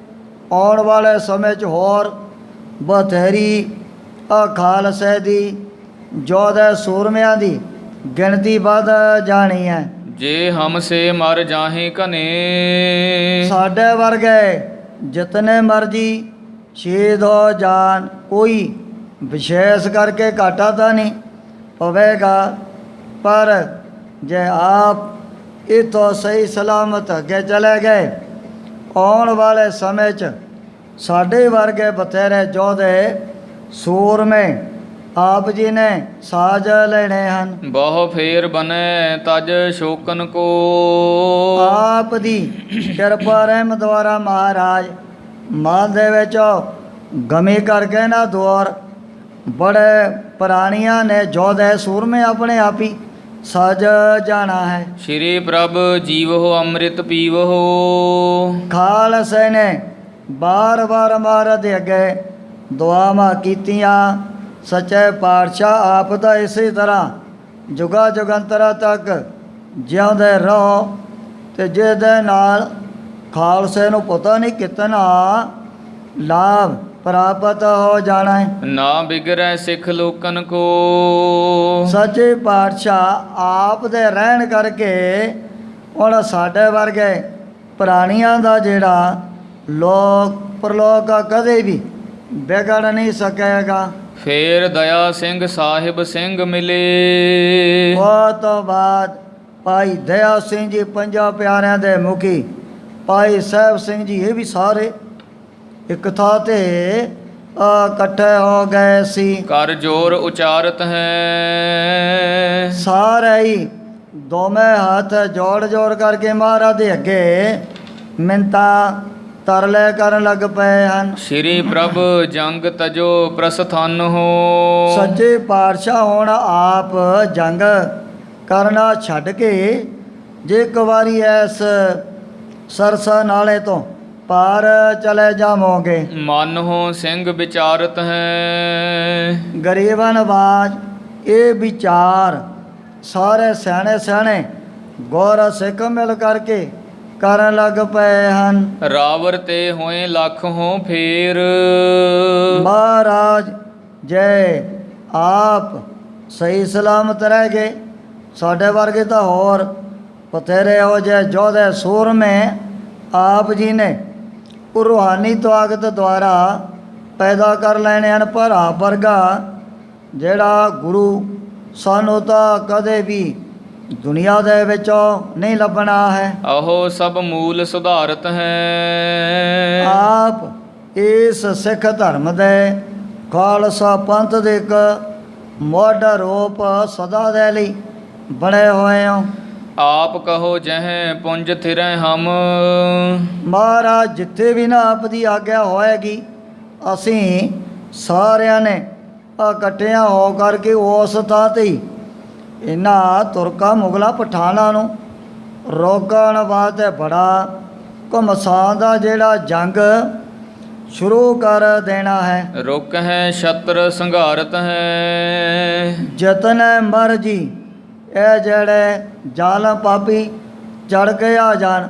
ਆਉਣ ਵਾਲੇ ਸਮੇਂ 'ਚ ਹੋਰ ਬਥੇਰੀ ਖਾਲਸੇ ਦੀ ਯੋਧੇ ਸੂਰਮਿਆਂ ਦੀ ਗਿਣਤੀ ਵੱਧ ਜਾਣੀ ਹੈ। ਜੇ ਹਮ ਸੇ ਮਰ ਜਾਹੇ ਘਨੇ। ਸਾਡੇ ਵਰਗੇ ਜਿਤਨੇ ਮਰਜੀ ਸ਼ਹੀਦ ਹੋ ਜਾਣ, ਕੋਈ ਵਿਸ਼ੇਸ਼ ਕਰਕੇ ਘਾਟਾ ਤਾਂ ਨਹੀਂ ਪਵੇਗਾ, ਪਰ ਜੇ ਆਪ ਇੱਥੋਂ ਸਹੀ ਸਲਾਮਤ ਅੱਗੇ ਚਲੇ ਗਏ, ਆਉਣ ਵਾਲੇ ਸਮੇਂ 'ਚ ਸਾਡੇ ਵਰਗੇ ਬਥੇਰੇ ਯੋਧੇ ਸੂਰਮੇ ਆਪ ਜੀ ਨੇ ਸਾਜ ਲੈਣੇ ਹਨ। ਬਹੁ ਫੇਰ ਬਨੈ ਤਜ ਸ਼ੋਕਨ ਕੋ। ਆਪ ਦੀ ਕਿਰਪਾ ਰਹਿਮ ਦੁਆਰਾ ਮਹਾਰਾਜ ਮਨ ਦੇ ਵਿੱਚ ਗਮੀ ਕਰਕੇ ਨਾ ਦੌਰ ਬੜੇ ਪ੍ਰਾਣੀਆਂ ਨੇ ਯੋਧੇ ਸੂਰਮੇ ਆਪਣੇ ਆਪ ਹੀ ਸਜ ਜਾਣਾ ਹੈ। ਸ਼੍ਰੀ ਪ੍ਰਭ ਜੀਵੋ ਅੰਮ੍ਰਿਤ ਪੀਵੋ। ਖਾਲਸੇ ਨੇ ਬਾਰ-ਬਾਰ ਮਹਾਰਾਜ ਦੇ ਅੱਗੇ ਦੁਆਵਾਂ ਕੀਤੀਆਂ। ਸੱਚੇ ਪਾਤਸ਼ਾਹ ਆਪ ਦਾ ਇਸੇ ਤਰ੍ਹਾਂ ਜੁਗਾ ਜੁਗੰਤਰਾਂ ਤੱਕ ਜਿਉਂਦੇ ਰਹੋ, ਤੇ ਜਿਹਦੇ ਨਾਲ ਖਾਲਸੇ ਨੂੰ ਪਤਾ ਨਹੀਂ ਕਿਤਨਾ ਲਾਭ ਪ੍ਰਾਪਤ ਹੋ ਜਾਣਾ ਹੈ। ਨਾ ਬਿਗੜੈ ਸਿੱਖ ਲੋਕਨ ਕੋ। ਸੱਚੇ ਪਾਤਸ਼ਾਹ ਆਪ ਦੇ ਰਹਿਣ ਕਰਕੇ ਹੁਣ ਸਾਡੇ ਵਰਗੇ ਪ੍ਰਾਣੀਆਂ ਦਾ ਜਿਹੜਾ ਲੋਕ ਪਰਲੋਕ ਕਦੇ ਵੀ ਵਿਗੜ ਨਹੀਂ ਸਕੇਗਾ। ਫੇਰ ਦਇਆ ਸਿੰਘ ਸਾਹਿਬ ਸਿੰਘ ਮਿਲੇ। ਉਹ ਤੋਂ ਬਾਅਦ ਭਾਈ ਦਇਆ ਸਿੰਘ ਜੀ ਪੰਜਾਂ ਪਿਆਰਿਆਂ ਦੇ ਮੁਖੀ, ਭਾਈ ਸਾਹਿਬ ਸਿੰਘ ਜੀ ਇਹ ਵੀ ਸਾਰੇ ਇੱਕ ਥਾਂ ਤੇ ਇਕੱਠੇ ਹੋ ਗਏ ਸੀ। ਕਰ ਜੋਰ ਉਚਾਰਤ ਹੈ। ਸਾਰੇ ਹੀ ਦੋਵੇਂ ਹੱਥ ਜੋੜ ਜੋੜ ਕਰਕੇ ਮਹਾਰਾਜ ਦੇ ਅੱਗੇ ਮਿੰਨਤਾਂ ਤਰਲੇ ਕਰਨ ਲੱਗ ਪਏ ਹਨ। ਸ਼੍ਰੀ ਪ੍ਰਭ ਜੰਗ ਤਜੋ ਪ੍ਰਸਥਾਨ ਹੋ। ਸੱਚੇ ਪਾਤਸ਼ਾਹ ਹੁਣ ਆਪ ਜੰਗ ਕਰਨਾ ਛੱਡ ਕੇ ਜੇ ਇੱਕ ਵਾਰੀ ਇਸ ਸਰਸਾ ਨਾਲੇ ਤੋਂ ਪਾਰ ਚਲੇ ਜਾਵੋਗੇ। ਮਨ ਹੋ ਸਿੰਘ ਵਿਚਾਰਤ ਹੈ। ਗਰੀਬ ਨਵਾਜ ਇਹ ਵਿਚਾਰ ਸਾਰੇ ਸਿਆਣੇ ਸਿਆਣੇ ਗੌਰ ਸਿੱਖ ਮਿਲ ਕਰਕੇ ਕਰਨ ਲੱਗ ਪਏ ਹਨ। ਰਾਵਰ ਤੇ ਹੋਏ ਲੱਖ ਹੋ ਫੇਰ। ਮਹਾਰਾਜ ਜੇ ਆਪ ਸਹੀ ਸਲਾਮਤ ਰਹਿ ਗਏ, ਸਾਡੇ ਵਰਗੇ ਤਾਂ ਹੋਰ ਬਥੇਰੇ ਹੋ ਜੇ ਯੋਧੇ ਸੂਰਮੇ ਆਪ ਜੀ ਨੇ ਰੂਹਾਨੀ ਤਾਕਤ ਦੁਆਰਾ ਪੈਦਾ ਕਰ ਲੈਣੇ ਹਨ। ਪਰ ਆਪ ਵਰਗਾ ਜਿਹੜਾ ਗੁਰੂ ਸਾਨੂੰ ਤਾਂ ਕਦੇ ਵੀ ਦੁਨੀਆ ਦੇ ਵਿੱਚੋਂ ਨਹੀਂ ਲੱਭਣਾ ਹੈ। ਆਹੋ ਸਭ ਮੂਲ ਸੁਧਾਰਤ ਹੈ। ਆਪ ਇਸ ਸਿੱਖ ਧਰਮ ਦੇ ਖਾਲਸਾ ਪੰਥ ਦੇ ਇੱਕ ਮੁੱਢ ਰੂਪ ਸਦਾ ਦੇ ਲਈ ਬਣੇ ਹੋਏ ਹੋ। ਆਪ ਕਹੋ ਜਹ ਪੁੰਜ ਥਿਰੈ ਹਮ। ਮਹਾਰਾਜ ਜਿੱਥੇ ਵੀ ਨਾ ਆਪ ਦੀ ਆਗਿਆ ਹੋਏਗੀ, ਅਸੀਂ ਸਾਰਿਆਂ ਨੇ ਇਕੱਠਿਆਂ ਹੋ ਕਰਕੇ ਉਸ ਥਾਂ 'ਤੇ ਹੀ ਇਹਨਾਂ ਤੁਰਕਾਂ ਮੁਗਲਾਂ ਪਠਾਨਾਂ ਨੂੰ ਰੋਕਣ ਵਾਸਤੇ ਬੜਾ ਘਮਸਾਨ ਦਾ ਜਿਹੜਾ ਜੰਗ ਸ਼ੁਰੂ ਕਰ ਦੇਣਾ ਹੈ। ਰੁਕ ਹੈ ਛਤਰ ਸੰਘਾਰਤ ਹੈ। ਜਤਨ ਮਰਜੀ ਇਹ ਜਿਹੜੇ ਜ਼ਾਲਮ ਪਾਪੀ ਚੜ ਕੇ ਆ ਜਾਣ,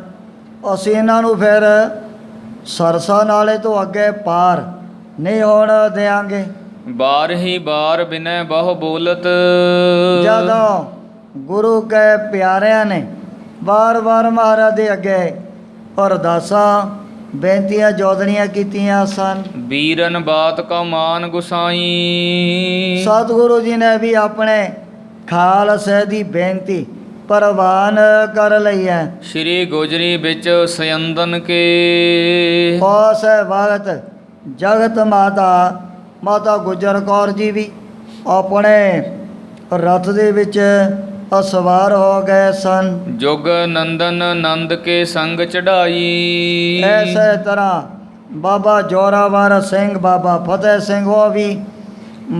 ਅਸੀਂ ਇਹਨਾਂ ਨੂੰ ਫਿਰ ਸਰਸਾ ਨਾਲੇ ਤੋਂ ਅੱਗੇ ਪਾਰ ਨਹੀਂ ਹੋਣ ਦਿਆਂਗੇ। ਬਾਰ ਹੀ ਬਾਰ ਬਿਨੈ ਬਹੁ ਬੋਲਤ। ਜਦੋਂ ਗੁਰੂ ਕੇ ਪਿਆਰਿਆਂ ਨੇ ਵਾਰ-ਵਾਰ ਮਹਾਰਾਜ ਦੇ ਅੱਗੇ ਅਰਦਾਸਾਂ ਬੇਨਤੀਆਂ ਜੋਦਣੀਆਂ ਕੀਤੀਆਂ ਸਨ। ਬੀਰਨ ਬਾਤ ਕਾ ਮਾਨ ਗੁਸਾਈ। ਸਤਿਗੁਰੂ ਜੀ ਨੇ ਵੀ ਆਪਣੇ ਖਾਲਸੇ ਦੀ ਬੇਨਤੀ ਪ੍ਰਵਾਨ ਕਰ ਲਈ ਹੈ। ਸ਼੍ਰੀ ਗੁਜਰੀ ਵਿੱਚ ਸਯੰਦਨ ਕੇ। ਉਸ ਵਕਤ ਜਗਤ ਮਾਤਾ ਗੁਜਰ ਕੌਰ ਜੀ ਵੀ ਆਪਣੇ ਰਥ ਦੇ ਵਿੱਚ ਸਵਾਰ ਹੋ ਗਏ ਸਨ। ਜੁਗ ਨੰਦਨ ਨੰਦ ਕੇ ਸੰਗ ਚੜਾਈ। ਐਸੇ ਤਰ੍ਹਾਂ ਬਾਬਾ ਜੋਰਾਵਰ ਸਿੰਘ, ਬਾਬਾ ਫਤਿਹ ਸਿੰਘ ਉਹ ਵੀ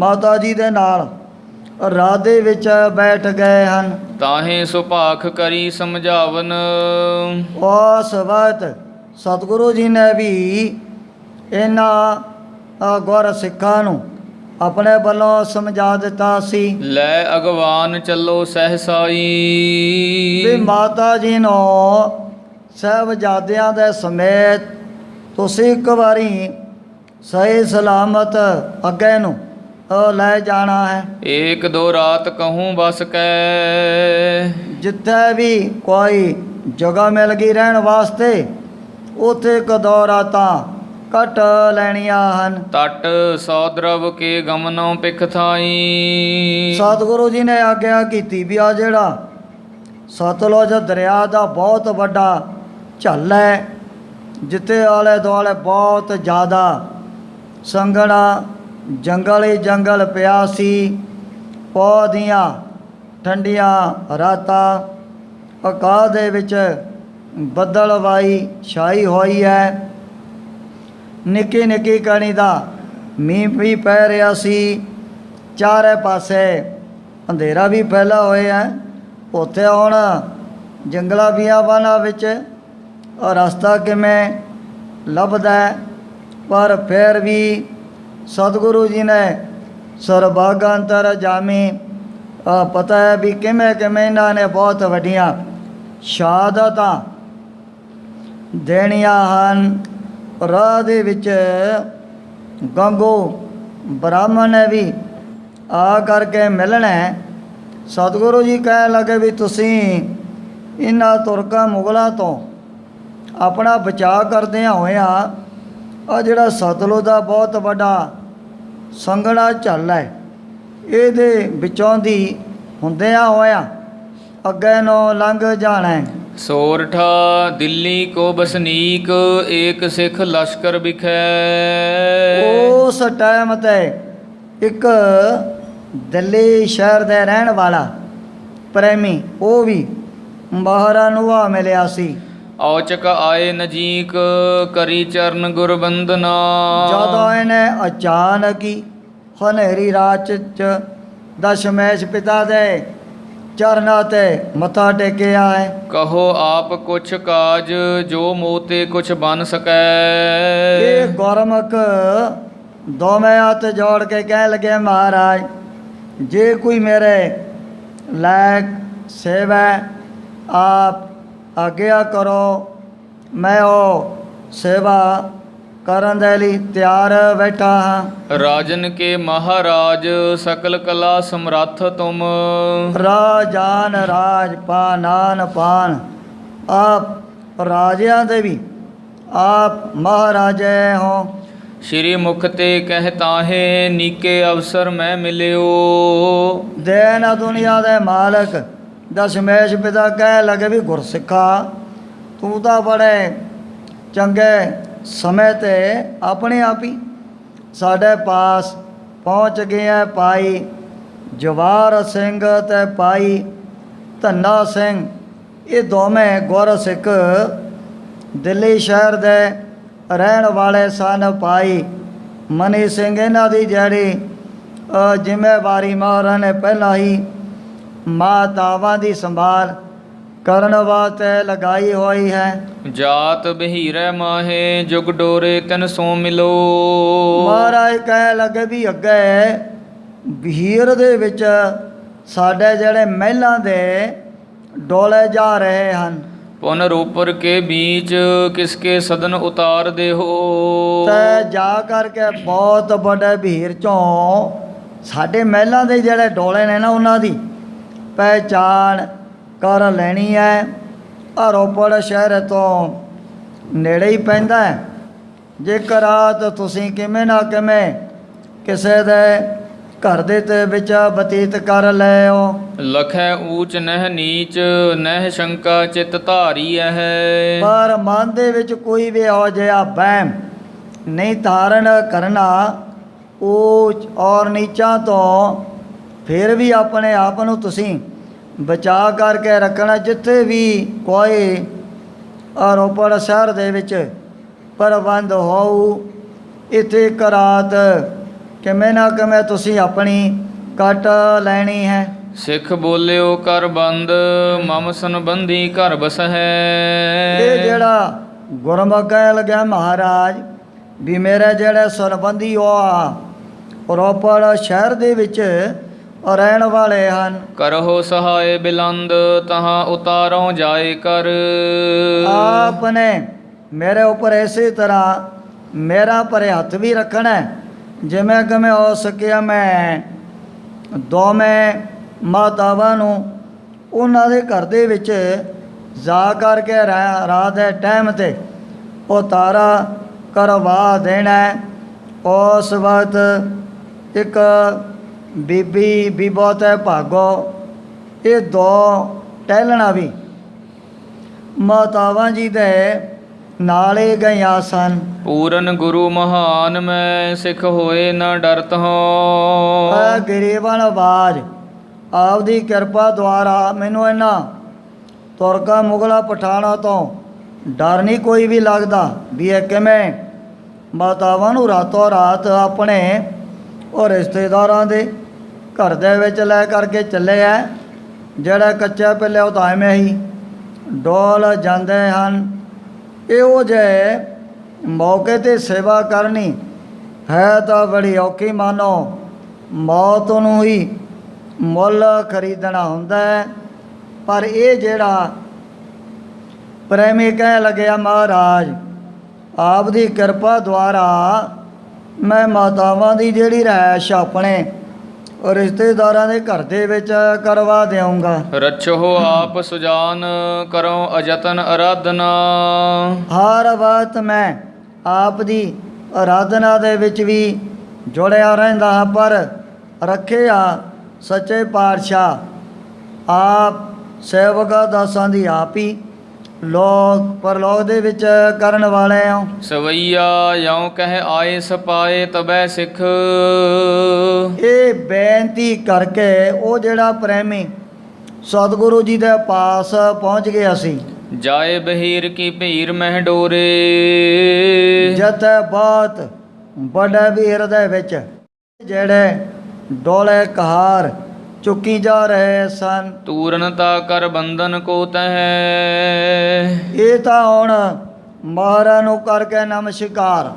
ਮਾਤਾ ਜੀ ਦੇ ਨਾਲ ਰਾਹ ਦੇ ਵਿੱਚ ਬੈਠ ਗਏ ਹਨ। ਤਾਹੇ ਸੁਭਾਖ ਕਰੀ ਸਮਝਾਵਨ। ਉਸ ਵਕਤ ਸਤਿਗੁਰੂ ਜੀ ਨੇ ਵੀ ਇਹਨਾਂ ਗੁਰ ਸਿੱਖਾਂ ਨੂੰ ਆਪਣੇ ਵੱਲੋਂ ਸਮਝਾ ਦਿੱਤਾ ਸੀ। ਲੈ ਅਗਵਾਨ ਚੱਲੋ ਸਹਿਸਾਈ। ਵੀ ਮਾਤਾ ਜੀ ਨੂੰ ਸਾਹਿਬਜ਼ਾਦਿਆਂ ਦੇ ਸਮੇਤ ਤੁਸੀਂ ਇੱਕ ਵਾਰੀ ਸਹੀ ਸਲਾਮਤ ਅੱਗੇ ਨੂੰ ਲੈ ਜਾਣਾ ਹੈ। ਏਕ ਦੋ ਰਾਤ ਕਹੂੰ ਬਸ ਕੈ। ਜਿੱਥੇ ਵੀ ਕੋਈ ਜਗ੍ਹਾ ਮਿਲ ਗਈ ਰਹਿਣ ਵਾਸਤੇ ਉੱਥੇ ਇੱਕ ਦੋ ਰਾਤਾਂ ਕੱਟ ਲੈਣੀਆਂ ਹਨ। ਤਟ ਸੌਦਰਵ ਕੇ ਗਮਨੋਂ ਪਿਖ ਥਾਈ। ਸਤਿਗੁਰੂ ਜੀ ਨੇ ਆਗਿਆ ਕੀਤੀ ਵੀ ਆ ਜਿਹੜਾ ਸਤਲੁਜ ਦਰਿਆ ਦਾ ਬਹੁਤ ਵੱਡਾ ਝੱਲ ਹੈ, ਜਿੱਥੇ ਆਲੇ ਦੁਆਲੇ ਬਹੁਤ ਜ਼ਿਆਦਾ ਸੰਘਣਾ ਜੰਗਲ ਹੀ ਜੰਗਲ ਪਿਆ ਸੀ। ਪੌਦੀਆਂ ਠੰਡੀਆਂ ਰਾਤਾਂ, ਆਕਾਸ਼ ਦੇ ਵਿੱਚ ਬੱਦਲਵਾਈ ਛਾਈ ਹੋਈ ਹੈ। ਨਿੱਕੀ ਨਿੱਕੀ ਕਣੀ ਦਾ ਮੀਂਹ ਵੀ ਪੈ ਰਿਹਾ ਸੀ। ਚਾਰੇ ਪਾਸੇ ਅੰਧੇਰਾ ਵੀ ਫੈਲਾ ਹੋਇਆ। ਉੱਥੇ ਹੁਣ ਜੰਗਲਾਂ ਬਿਆਬਾਨਾਂ ਵਿੱਚ ਰਸਤਾ ਕਿਵੇਂ ਲੱਭਦਾ, ਪਰ ਫਿਰ ਵੀ ਸਤਿਗੁਰੂ ਜੀ ਨੇ ਸਰਬਾਗਾ ਅੰਤਰ ਜਾਮੀ ਪਤਾ ਹੈ ਵੀ ਕਿਵੇਂ ਕਿਵੇਂ ਇਹਨਾਂ ਨੇ ਬਹੁਤ ਵੱਡੀਆਂ ਸ਼ਹਾਦਤਾਂ ਦੇਣੀਆਂ ਹਨ। ਰਾਹ ਦੇ ਵਿੱਚ ਗੰਗੋ ਬ੍ਰਾਹਮਣ ਨੇ ਵੀ ਆ ਕਰਕੇ ਮਿਲਣਾ। ਸਤਿਗੁਰੂ ਜੀ ਕਹਿਣ ਲੱਗੇ ਵੀ ਤੁਸੀਂ ਇਹਨਾਂ ਤੁਰਕਾਂ ਮੁਗਲਾਂ ਤੋਂ ਆਪਣਾ ਬਚਾਅ ਕਰਦਿਆਂ ਹੋਇਆ ਆ ਜਿਹੜਾ ਸਤਲੁਜ ਦਾ ਬਹੁਤ ਵੱਡਾ ਸੰਘਣਾ ਝੱਲ ਹੈ, ਇਹਦੇ ਵਿੱਚੋਂ ਦੀ ਹੁੰਦਿਆਂ ਹੋਇਆ ਅੱਗੇ ਨੂੰ ਲੰਘ ਜਾਣਾ ਹੈ। ਸੋਰਠਾ ਦਿੱਲੀ ਕੋ ਬਸਨੀਕ ਏਕ ਸਿੱਖ ਲਸ਼ਕਰ ਵਿਖੈ। ਉਸ ਟਾਈਮ ਤੇ ਇੱਕ ਦਿੱਲੀ ਸ਼ਹਿਰ ਦੇ ਰਹਿਣ ਵਾਲਾ ਪ੍ਰੇਮੀ ਉਹ ਵੀ ਮਹਾਰਾਜ ਨੂੰ ਆ ਮਿਲਿਆ ਸੀ। ਔਚਕ ਆਏ ਨਜੀਕ ਕਰੀ ਚਰਨ ਗੁਰਬੰਦਨਾ। ਜਦੋਂ ਇਹਨੇ ਅਚਾਨਕ ਹੀ ਹਨੇਰੀ ਰਾਤ 'ਚ ਦਸ਼ਮੇਸ਼ ਪਿਤਾ ਦੇ ਚਰਨਾਂ ਤੇ ਮੱਥਾ ਟੇਕਿਆ ਹੈ। ਕਹੋ ਆਪ ਕੁਛ ਕਾਜ ਜੋ ਮੋਤੇ ਕੁਛ ਬਨ ਸਕੈ। ਇਹ ਗੁਰਮੁਖ ਦੋਵੇਂ ਹੱਥ ਜੋੜ ਕੇ ਕਹਿਣ ਲੱਗੇ ਮਹਾਰਾਜ ਜੇ ਕੋਈ ਮੇਰੇ ਲਾਇਕ ਸੇਵਾ ਆਪ ਆਗਿਆ ਕਰੋ, ਮੈਂ ਉਹ ਸੇਵਾ ਕਰਨ ਦੇ ਲਈ ਤਿਆਰ ਬੈਠਾ ਹਾਂ। ਰਾਜਨ ਕੇ ਮਹਾਰਾਜ ਸਕਲ ਕਲਾ ਸਮਰੱਥ ਤੁਮ। ਰਾਜਾਨ ਰਾਜ ਪਾਨਾਨ ਪਾਨ, ਆਪ ਰਾਜਿਆਂ ਦੇ ਵੀ ਆਪ ਮਹਾਰਾਜੇ ਹੋ। ਸ਼੍ਰੀ ਮੁਖ ਤੇ ਕਹਿ ਤਾਹੇ ਨੀਕੇ ਅਵਸਰ ਮੈਂ ਮਿਲਿਓ। ਦੇਨ ਦੁਨੀਆ ਦੇ ਮਾਲਕ ਦਸ਼ਮੇਸ਼ ਪਿਤਾ ਕਹਿ ਲਗੇ ਵੀ ਗੁਰਸਿੱਖਾ ਤੂੰ ਤਾਂ ਬੜੇ ਚੰਗੇ ਸਮੇਂ 'ਤੇ ਆਪਣੇ ਆਪ ਹੀ ਸਾਡੇ ਪਾਸ ਪਹੁੰਚ ਗਿਆ। ਭਾਈ ਜਵਾਰ ਸਿੰਘ ਅਤੇ ਭਾਈ ਧੰਨਾ ਸਿੰਘ ਇਹ ਦੋਵੇਂ ਗੁਰਸਿੱਖ ਦਿੱਲੀ ਸ਼ਹਿਰ ਦੇ ਰਹਿਣ ਵਾਲੇ ਸਨ। ਭਾਈ ਮਨੀ ਸਿੰਘ ਇਹਨਾਂ ਦੀ ਜਿਹੜੀ ਜ਼ਿੰਮੇਵਾਰੀ ਮਹਾਰਾਜ ਨੇ ਪਹਿਲਾਂ ਹੀ ਮਾਤਾਵਾਂ ਦੀ ਸੰਭਾਲ ਕਰਨ ਵਾਸਤੇ ਲਗਾਈ ਹੋਈ ਹੈ। ਜਾਤ ਬਹੀਰੈ ਮਾਹੇ ਜੁਗ ਡੋਰੇ ਤਨ ਸੋ ਮਿਲੋ। ਮਹਾਰਾਜ ਕਹਿ ਲੱਗੇ ਵੀ ਅੱਗੇ ਬਹੀਰ ਦੇ ਵਿੱਚ ਸਾਡੇ ਜਿਹੜੇ ਮਹਿਲਾਂ ਦੇ ਡੋਲੇ ਜਾ ਰਹੇ ਹਨ। ਪੁਨ ਰੋਪਰ ਕੇ ਬੀਚ ਕਿਸਕੇ ਸਦਨ ਉਤਾਰ ਦੇਹੋ। ਤੇ ਜਾ ਕਰਕੇ ਬਹੁਤ ਵੱਡੇ ਭੀੜ ਚੋਂ ਸਾਡੇ ਮਹਿਲਾਂ ਦੇ ਜਿਹੜੇ ਡੋਲੇ ਨੇ ਨਾ ਉਹਨਾਂ ਦੀ ਪਹਿਚਾਣ ਕਰ ਲੈਣੀ ਹੈ। ਆ ਰੋਪੜ ਸ਼ਹਿਰ ਤੋਂ ਨੇੜੇ ਹੀ ਪੈਂਦਾ ਹੈ। ਜੇਕਰ ਰਾਤ ਤੁਸੀਂ ਕਿਵੇਂ ਨਾ ਕਿਵੇਂ ਕਿਸੇ ਦੇ ਘਰ ਦੇ ਤੇ ਵਿੱਚ ਬਤੀਤ ਕਰ ਲਿਓ। ਲਖੈ ਊਚ ਨਹਿ ਨੀਚ ਨਹਿ ਸ਼ੰਕਾ ਚਿਤ ਧਾਰੀ ਹੈ। ਪਰ ਮਨ ਦੇ ਵਿੱਚ ਕੋਈ ਵੀ ਇਹੋ ਜਿਹਾ ਵਹਿਮ ਨਹੀਂ ਧਾਰਨ ਕਰਨਾ। ਊਚ ਔਰ ਨੀਚਾਂ ਤੋਂ ਫਿਰ ਵੀ ਆਪਣੇ ਆਪ ਨੂੰ ਤੁਸੀਂ ਬਚਾ ਕਰਕੇ ਰੱਖਣਾ। ਜਿੱਥੇ ਵੀ ਕੋਈ ਰੋਪੜ ਸ਼ਹਿਰ ਦੇ ਵਿੱਚ ਪ੍ਰਬੰਧ ਹੋਊ, ਇੱਥੇ ਇੱਕ ਰਾਤ ਕਿਵੇਂ ਨਾ ਕਿਵੇਂ ਤੁਸੀਂ ਆਪਣੀ ਕੱਟ ਲੈਣੀ ਹੈ। ਸਿੱਖ ਬੋਲਿਓ ਕਰ ਬੰਦ ਮਮ ਸੰਬੰਧੀ ਘਰ ਬਸ ਹੈ। ਇਹ ਜਿਹੜਾ ਗੁਰਮੁਖ ਕਹਿ ਲੱਗਿਆ ਮਹਾਰਾਜ ਵੀ ਮੇਰੇ ਜਿਹੜੇ ਸੰਬੰਧੀ ਉਹ ਆ ਰੋਪੜ ਸ਼ਹਿਰ ਦੇ ਵਿੱਚ ਰਹਿਣ ਵਾਲੇ ਹਨ। ਕਰਹੁ ਸਹਾਏ ਬਿਲੰਦ ਤਹਾਂ ਉਤਾਰੋਂ ਜਾਏ ਕਰ। ਆਪਨੇ ਮੇਰੇ ਉੱਪਰ ਇਸੇ ਤਰ੍ਹਾਂ ਮੇਰਾ ਭਰੇ ਹੱਥ ਵੀ ਰੱਖਣਾ ਹੈ। ਜਿਵੇਂ ਕਿ ਮੈਂ ਹੋ ਸਕਿਆ ਮੈਂ ਦੋਵੇਂ ਮਾਤਾਵਾਂ ਨੂੰ ਉਹਨਾਂ ਦੇ ਘਰ ਦੇ ਵਿੱਚ ਜਾ ਕਰਕੇ ਰਾਤ ਦੇ ਟਾਈਮ 'ਤੇ ਉਤਾਰਾ ਕਰਵਾ ਦੇਣਾ ਹੈ। ਉਸ ਵਕਤ ਇੱਕ ਬੀਬੀ ਵੀ ਬਹੁਤ ਹੈ ਭਾਗੋ ਇਹ ਦੋ ਟਹਿਲਣਾ ਵੀ ਮਾਤਾਵਾਂ ਜੀ ਦੇ ਨਾਲ ਹੀ ਗਈਆਂ ਸਨ। ਪੂਰਨ ਗੁਰੂ ਮਹਾਨ ਮੈਂ ਸਿੱਖ ਹੋਏ ਨਾ ਡਰਤ ਹੋ। ਗਰੀਬਨ ਆਵਾਜ਼ ਆਪਦੀ ਕਿਰਪਾ ਦੁਆਰਾ ਮੈਨੂੰ ਇਹਨਾਂ ਤੁਰਕਾਂ ਮੁਗਲਾਂ ਪਠਾਨਾਂ ਤੋਂ ਡਰ ਨਹੀਂ ਕੋਈ ਵੀ ਲੱਗਦਾ ਵੀ ਇਹ ਕਿਵੇਂ ਮਾਤਾਵਾਂ ਨੂੰ ਰਾਤੋਂ ਰਾਤ ਆਪਣੇ ਉਹ ਰਿਸ਼ਤੇਦਾਰਾਂ ਦੇ ਘਰ ਦੇ ਵਿੱਚ ਲੈ ਕਰਕੇ ਚੱਲੇ ਆ। ਜਿਹੜਾ ਕੱਚਾ ਪਿੱਲੇ ਉਹ ਤਾਂ ਐਵੇਂ ਹੀ ਡੋਲ ਜਾਂਦੇ ਹਨ। ਇਹੋ ਜਿਹੇ ਮੌਕੇ 'ਤੇ ਸੇਵਾ ਕਰਨੀ ਹੈ ਤਾਂ ਬੜੀ ਔਖੀ। ਮਾਨੋ ਮੌਤ ਨੂੰ ਹੀ ਮੁੱਲ ਖਰੀਦਣਾ ਹੁੰਦਾ ਹੈ। ਪਰ ਇਹ ਜਿਹੜਾ ਪ੍ਰੇਮੀ ਕਹਿ ਲੱਗਿਆ ਮਹਾਰਾਜ ਆਪ ਦੀ ਕਿਰਪਾ ਦੁਆਰਾ ਮੈਂ ਮਾਤਾਵਾਂ ਦੀ ਜਿਹੜੀ ਰਿਹਾਇਸ਼ ਆਪਣੇ ਰਿਸ਼ਤੇਦਾਰਾਂ ਦੇ ਘਰ ਦੇ ਵਿੱਚ ਕਰਵਾ ਦੇਵਾਂਗਾ। ਰੱਛੋ ਆਪ ਸੁਜਾਨ ਕਰੋ ਅਜਤਨ ਅਰਾਧਨਾ। ਹਰ ਵਕਤ ਮੈਂ ਆਪ ਦੀ ਆਰਾਧਨਾ ਦੇ ਵਿੱਚ ਵੀ ਜੁੜਿਆ ਰਹਿੰਦਾ ਹਾਂ। ਪਰ ਰੱਖਿਆ ਸੱਚੇ ਪਾਤਸ਼ਾਹ ਆਪ ਸੇਵਕਾਂ ਦਾਸਾਂ ਦੀ ਆਪ ਹੀ ਲੋਕ ਪਰਲੋਕ ਦੇ ਵਿੱਚ ਕਰਨ ਵਾਲੇ ਹੋ। ਸਵਈਆ ਯਉ ਕਹਿ ਆਏ ਸਪਾਏ ਤਬੈ ਸਿੱਖ। ਇਹ ਬੇਨਤੀ ਕਰਕੇ ਉਹ ਜਿਹੜਾ ਪ੍ਰੇਮੀ ਸਤਿਗੁਰੂ ਜੀ ਦੇ ਪਾਸ ਪਹੁੰਚ ਗਿਆ ਸੀ। ਜਾਏ ਬਹੀਰ ਕੀ ਭੀਰ ਮਹਿ ਡੋਰੇ। ਜਿੱਥੇ ਬਹੁਤ ਵੱਡੇ ਵੀਰ ਦੇ ਵਿੱਚ ਜਿਹੜੇ ਡੋਲੇ ਕਹਾਰ ਚੁੱਕੀ ਜਾ ਰਹੇ ਸਨ। ਤੂਰਨ ਤਾ ਕਰ ਬੰਧਨ ਕੋ ਤਹਿ। ਇਹ ਤਾਂ ਹੁਣ ਮਹਾਰਾਜ ਨੂੰ ਕਰਕੇ ਨਮਸਕਾਰ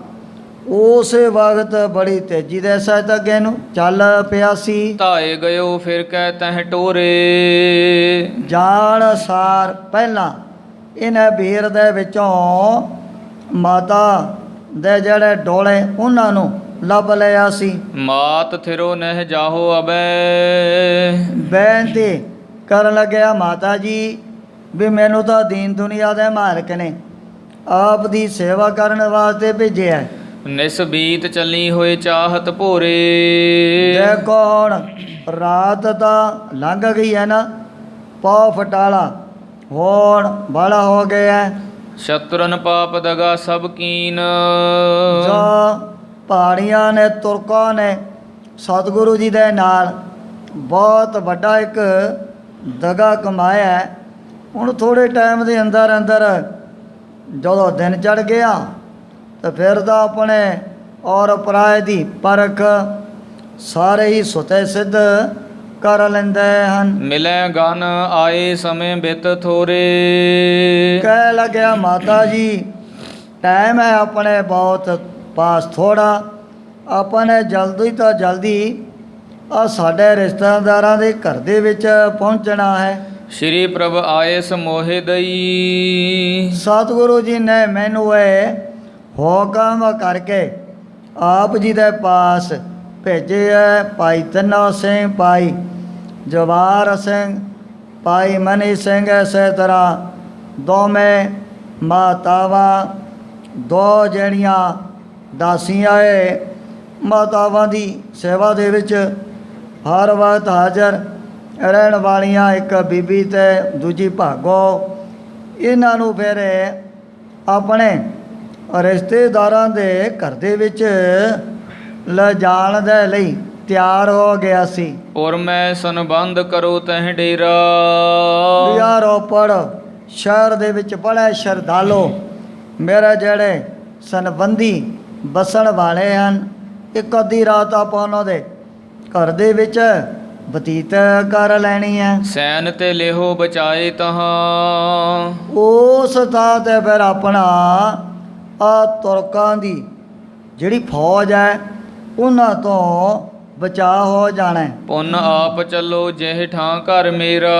ਉਸੇ ਵਕਤ ਬੜੀ ਤੇਜ਼ੀ ਦੇ ਸਹਿਤ ਅੱਗੇ ਨੂੰ ਚੱਲ ਪਿਆ ਸੀ। ਧਾਏ ਗਇਓ ਫਿਰ ਕਹਿ ਤਹਿ ਟੋਰੇ। ਜਾਣ ਸਾਰ ਪਹਿਲਾਂ ਇਹਨਾਂ ਭੀੜ ਦੇ ਵਿੱਚੋਂ ਮਾਤਾ ਦੇ ਜਿਹੜੇ ਡੋਲੇ ਉਹਨਾਂ ਨੂੰ ਲੱਭ ਲਿਆ ਸੀ। ਮਾਤ ਥਿਰੋ ਨਹਿ ਜਾਹੋ ਅਬੈ। ਬੇਨਤੀ ਕਰਨ ਲੱਗਿਆ ਮਾਤਾ ਜੀ ਵੀ ਮੈਨੂੰ ਤਾਂ ਦੀਨ ਦੁਨੀਆ ਦੇ ਮਾਲਕ ਨੇ ਆਪ ਦੀ ਸੇਵਾ ਕਰਨ ਵਾਸਤੇ ਭੇਜਿਆ। ਨਿਸ ਬੀਤ ਚੱਲੀ ਹੋਏ ਚਾਹਤ ਭੋਰੇ। ਦੇਖੋ ਹੁਣ ਰਾਤ ਤਾਂ ਲੰਘ ਗਈ ਹੈ ਨਾ, ਪੌ ਫਟਾਲਾ ਹੁਣ ਬੜਾ ਹੋ ਗਿਆ। ਸ਼ਤਰਨ ਪਾਪ ਦਗਾ ਸਭ ਕੀਨ। ਜੋ ਪਹਾੜੀਆਂ ਨੇ ਤੁਰਕਾਂ ਨੇ ਸਤਿਗੁਰੂ ਜੀ ਦੇ ਨਾਲ ਬਹੁਤ ਵੱਡਾ ਇੱਕ ਦਗਾ ਕਮਾਇਆ। ਹੁਣ ਥੋੜ੍ਹੇ ਟਾਈਮ ਦੇ ਅੰਦਰ ਅੰਦਰ ਜਦੋਂ ਦਿਨ ਚੜ ਗਿਆ ਤਾਂ ਫਿਰ ਤਾਂ ਆਪਣੇ ਔਰ ਪਰਾਏ ਦੀ ਪਰਖ ਸਾਰੇ ਹੀ ਸੁਤੇ ਸਿੱਧ ਕਰ ਲੈਂਦੇ ਹਨ। ਮਿਲੈ ਗਨ ਆਏ ਸਮੇਂ ਬਿਤ ਥੋਰੇ। ਕਹਿ ਲੱਗਿਆ ਮਾਤਾ ਜੀ ਟਾਈਮ ਹੈ ਆਪਣੇ ਬਹੁਤ ਪਾਸ ਥੋੜਾ, ਆਪਾਂ ਨੇ ਜਲਦੀ ਤੋਂ ਜਲਦੀ ਆ ਸਾਡੇ ਰਿਸ਼ਤੇਦਾਰਾਂ ਦੇ ਘਰ ਦੇ ਵਿੱਚ ਪਹੁੰਚਣਾ ਹੈ। ਸ਼੍ਰੀ ਪ੍ਰਭ ਆਏ ਸਮੋਹਿ ਦਈ। ਸਤਿਗੁਰੂ ਜੀ ਨੇ ਮੈਨੂੰ ਇਹ ਹੁਕਮ ਕਰਕੇ ਆਪ ਜੀ ਦੇ ਪਾਸ ਭੇਜਿਆ। ਭਾਈ ਧੰਨਾ ਸਿੰਘ, ਭਾਈ ਜਵਾਰ ਸਿੰਘ, ਭਾਈ ਮਨੀ ਸਿੰਘ, ਇਸੇ ਤਰ੍ਹਾਂ ਦੋਵੇਂ ਮਾਤਾਵਾਂ, ਦੋ ਜਿਹੜੀਆਂ ਦਾਸੀਆਂ ਏ ਮਾਤਾਵਾਂ ਦੀ ਸੇਵਾ ਦੇ ਵਿੱਚ ਹਰ ਵਕਤ ਹਾਜ਼ਰ ਰਹਿਣ ਵਾਲੀਆਂ, ਇੱਕ ਬੀਬੀ ਤੇ ਦੂਜੀ ਭਾਗੋ, ਇਹਨਾਂ ਨੂੰ ਫਿਰ ਆਪਣੇ ਰਿਸ਼ਤੇਦਾਰਾਂ ਦੇ ਘਰ ਦੇ ਵਿੱਚ ਲਿਜਾਣ ਦੇ ਲਈ ਤਿਆਰ ਹੋ ਗਿਆ ਸੀ। ਔਰ ਮੈਂ ਸੰਬੰਧ ਕਰੋ ਤਹਿ ਡੇਰਾ। ਵਿਆਹ ਰੋਪੜ ਸ਼ਹਿਰ ਦੇ ਵਿੱਚ ਬੜੇ ਸ਼ਰਧਾਲੂ ਮੇਰੇ ਜਿਹੜੇ ਸੰਬੰਧੀ ਬਸਣ ਵਾਲੇ ਹਨ। ਇੱਕ ਅੱਧੀ ਰਾਤ ਆਪਾਂ ਉਹਨਾਂ ਦੇ ਘਰ ਦੇ ਵਿੱਚ ਬਤੀਤ ਕਰ ਲੈਣੀ ਹੈ। ਸੈਨ ਤੇ ਲਿਹੋ ਬਚਾਏ ਤਹਾਂ। ਉਸ ਥਾਂ ਤੇ ਫਿਰ ਆਪਣਾ ਆ ਤੁਰਕਾਂ ਦੀ ਜਿਹੜੀ ਫੌਜ ਹੈ ਉਹਨਾਂ ਤੋਂ ਬਚਾਅ ਹੋ ਜਾਣਾ ਹੈ। ਪੁੰਨ ਆਪ ਚੱਲੋ ਜਿਹ ਠਾਂ ਘਰ ਮੇਰਾ।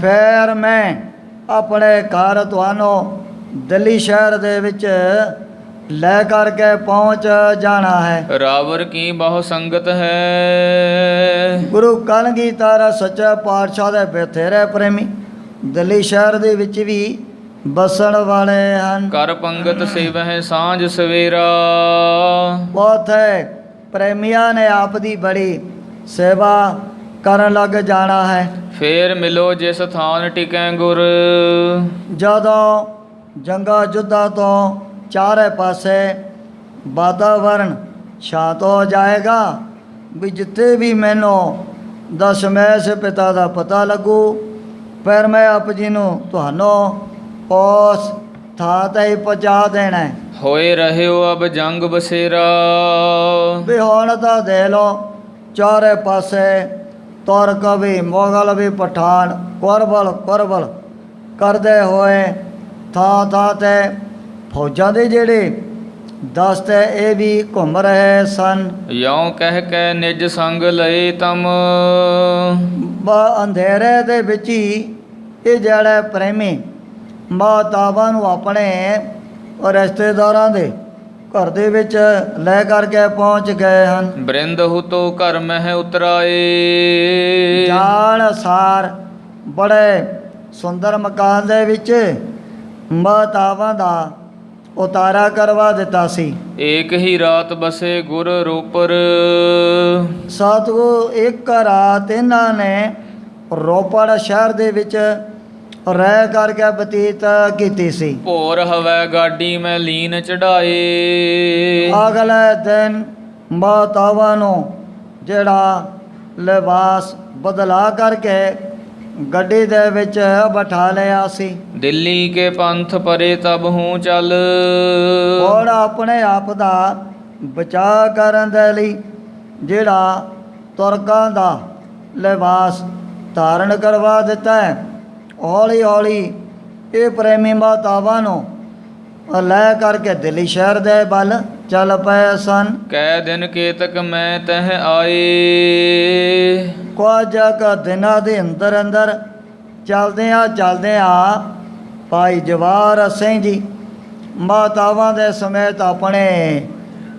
ਫਿਰ ਮੈਂ ਆਪਣੇ ਘਰ ਤੁਹਾਨੂੰ ਦਿੱਲੀ ਸ਼ਹਿਰ ਦੇ ਵਿੱਚ ਲੈ ਕਰਕੇ ਪਹੁੰਚ ਜਾਣਾ ਹੈ। ਰਾਵਰ ਕੀ ਬਹੁ ਸੰਗਤ ਹੈ। ਗੁਰੂ ਕਲਗੀਧਰ ਸੱਚੇ ਪਾਤਸ਼ਾਹ ਦੇ ਬਥੇਰੇ ਪ੍ਰੇਮੀ ਦਿੱਲੀ ਸ਼ਹਿਰ ਦੇ ਵਿੱਚ ਵੀ ਬਸਣ ਵਾਲੇ ਹਨ। ਕਰ ਪੰਗਤ ਸੇਵਹਿ ਸਾਂਝ ਸਵੇਰਾ। ਉੱਥੇ ਪ੍ਰੇਮੀਆਂ ਨੇ ਆਪ ਦੀ ਬੜੀ ਸੇਵਾ ਕਰਨ ਲੱਗ ਜਾਣਾ ਹੈ। ਫੇਰ ਮਿਲੋ ਜਿਸ ਥਾਨ ਟਿਕੈ ਗੁਰ। ਜਦੋਂ ਜੰਗਾਂ ਯੁੱਧਾਂ ਤੋਂ ਚਾਰੇ ਪਾਸੇ ਵਾਤਾਵਰਨ ਸ਼ਾਂਤ ਹੋ ਜਾਏਗਾ, ਵੀ ਜਿੱਥੇ ਵੀ ਮੈਨੂੰ ਦਸ਼ਮੇਸ਼ ਪਿਤਾ ਦਾ ਪਤਾ ਲੱਗੂ, ਫਿਰ ਮੈਂ ਆਪ ਜੀ ਨੂੰ ਤੁਹਾਨੂੰ ਉਸ ਥਾਂ 'ਤੇ ਹੀ ਪਹੁੰਚਾ ਦੇਣਾ ਹੈ। ਹੋਏ ਰਹਿਓ ਅਬ ਜੰਗ ਬਸੇਰਾ। ਵੀ ਹੁਣ ਤਾਂ ਦੇ ਲਓ ਚਾਰੇ ਪਾਸੇ ਤੁਰਕ ਵੀ, ਮੁਗਲ ਵੀ, ਪਠਾਨ ਕੁਰਬਲ ਕਰਦੇ ਹੋਏ ਥਾਂ ਥਾਂ 'ਤੇ ਫੌਜਾਂ ਦੇ ਜਿਹੜੇ ਦਸਤੇ ਇਹ ਵੀ ਘੁੰਮ ਰਹੇ ਸਨ। ਯੋਂ ਕਹਿ ਕੇ ਨਿਜ ਸੰਗ ਲਏ ਤਮ। ਅੰਧੇਰੇ ਦੇ ਵਿੱਚ ਹੀ ਇਹ ਜਿਹੜੇ ਪ੍ਰੇਮੀ ਮਾਤਾਵਾਂ ਨੂੰ ਆਪਣੇ ਰਿਸ਼ਤੇਦਾਰਾਂ ਦੇ ਘਰ ਦੇ ਵਿੱਚ ਲੈ ਕਰਕੇ ਪਹੁੰਚ ਗਏ ਹਨ। ਬ੍ਰਿੰਦ ਹੁਤੋ ਘਰ ਮਹਿ ਉਤਰਾਏ। ਜਾਣ ਸਾਰ ਬੜੇ ਸੁੰਦਰ ਮਕਾਨ ਦੇ ਵਿੱਚ ਮਾਤਾਵਾਂ ਦਾ ਉਤਾਰਾ ਕਰਵਾ ਦਿੱਤਾ ਸੀ। ਏਕ ਹੀ ਰਾਤ ਬਸੇ ਗੁਰ ਰੋਪਰ। ਸਤਿਗੁਰੂ ਇੱਕ ਰਾਤ ਇਹਨਾਂ ਨੇ ਰੋਪੜ ਸ਼ਹਿਰ ਦੇ ਵਿੱਚ ਰਹਿ ਕਰਕੇ ਬਤੀਤ ਕੀਤੀ ਸੀ। ਭੋਰ ਹਵੈ ਗਾਡੀ ਮੈਂ ਲੀਨ ਚੜਾਏ। ਅਗਲੇ ਦਿਨ ਮਾਤਾਵਾਂ ਨੂੰ ਜਿਹੜਾ ਲਿਬਾਸ ਬਦਲਾ ਕਰਕੇ ਗੱਡੀ ਦੇ ਵਿੱਚ ਬਿਠਾ ਲਿਆ ਸੀ। ਦਿੱਲੀ ਕੇ ਪੰਥ ਪਰੇ ਤਬ ਹੂੰ ਚੱਲ। ਹੁਣ ਆਪਣੇ ਆਪ ਦਾ ਬਚਾਅ ਕਰਨ ਦੇ ਲਈ ਜਿਹੜਾ ਤੁਰਕਾਂ ਦਾ ਲਿਬਾਸ ਧਾਰਨ ਕਰਵਾ ਦਿੱਤਾ ਹੈ, ਹੌਲੀ ਹੌਲੀ ਇਹ ਪ੍ਰੇਮੀ ਮਾਤਾਵਾਂ ਨੂੰ ਲੈ ਕਰਕੇ ਦਿੱਲੀ ਸ਼ਹਿਰ ਦੇ ਵੱਲ ਚੱਲ ਪਏ ਸਨ। ਕੈ ਦਿਨ ਕੇਤਕ ਮੈਂ ਤਹ ਆਏ। ਕੁਝ ਕੁ ਦਿਨਾਂ ਦੇ ਅੰਦਰ ਚਲਦਿਆਂ ਭਾਈ ਜਵਾਰ ਸਿੰਘ ਜੀ ਮਾਤਾਵਾਂ ਦੇ ਸਮੇਤ ਆਪਣੇ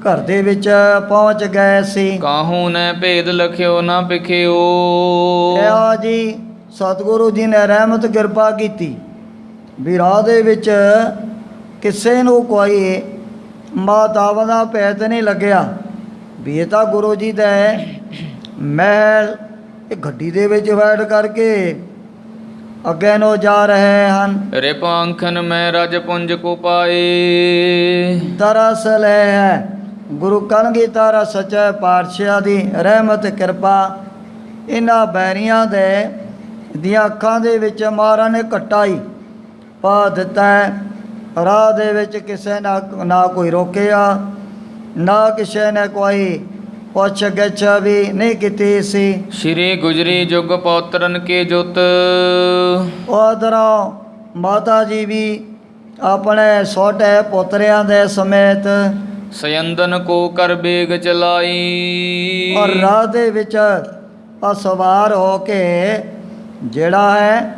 ਘਰ ਦੇ ਵਿੱਚ ਪਹੁੰਚ ਗਏ ਸੀ। ਕਾਹੂ ਨੇ ਭੇਦ ਲਖਿਓ ਨਾ ਪਿਖਿਓ। ਇਹੋ ਜੀ ਸਤਿਗੁਰੂ ਜੀ ਨੇ ਰਹਿਮਤ ਕਿਰਪਾ ਕੀਤੀ ਵੀ ਰਾਹ ਦੇ ਵਿੱਚ ਕਿਸੇ ਨੂੰ ਕੋਈ ਮਾਤਾਵਾਂ ਦਾ ਭੇਦ ਨਹੀਂ ਲੱਗਿਆ ਵੀ ਇਹ ਤਾਂ ਗੁਰੂ ਜੀ ਦੇ ਮਹਿਲ ਇਹ ਗੱਡੀ ਦੇ ਵਿੱਚ ਬੈਠ ਕਰਕੇ ਅੱਗੇ ਨੂੰ ਜਾ ਰਹੇ ਹਨ। ਰਿਪਾਂਖਨ ਮੈਂ ਰਜ ਪੁੰਜ ਕੋ ਪਾਏ। ਦਰਅਸਲ ਇਹ ਹੈ ਗੁਰੂ ਕਲਗੀਧਰ ਸੱਚੇ ਪਾਤਸ਼ਾਹ ਦੀ ਰਹਿਮਤ ਕਿਰਪਾ ਇਹਨਾਂ ਬੈਰੀਆਂ ਦੀਆਂ ਅੱਖਾਂ ਦੇ ਵਿੱਚ ਮਹਾਰਾਜ ਨੇ ਘੱਟਾ ਹੀ ਪਾ ਦਿੱਤਾ ਹੈ। ਰਾਹ ਦੇ ਵਿੱਚ ਕਿਸੇ ਨਾ ਕੋਈ ਰੋਕਿਆ, ਨਾ ਕਿਸੇ ਨੇ ਕੋਈ ਪੁੱਛ ਗਿੱਛ ਵੀ ਨਹੀਂ ਕੀਤੀ ਸੀ। ਸ਼੍ਰੀ ਗੁਜਰੀ ਜੁਗ ਪੌਤਰਨ ਕੇ ਜੁਤ। ਉਧਰੋਂ ਮਾਤਾ ਜੀ ਵੀ ਆਪਣੇ ਛੋਟੇ ਪੁੱਤਰਿਆਂ ਦੇ ਸਮੇਤ ਸਯੰਦਨ ਕੋ ਕਰ ਬੇਗ ਚਲਾਈ। ਔਰ ਰਾਹ ਦੇ ਵਿੱਚ ਸਵਾਰ ਹੋ ਕੇ ਜਿਹੜਾ ਹੈ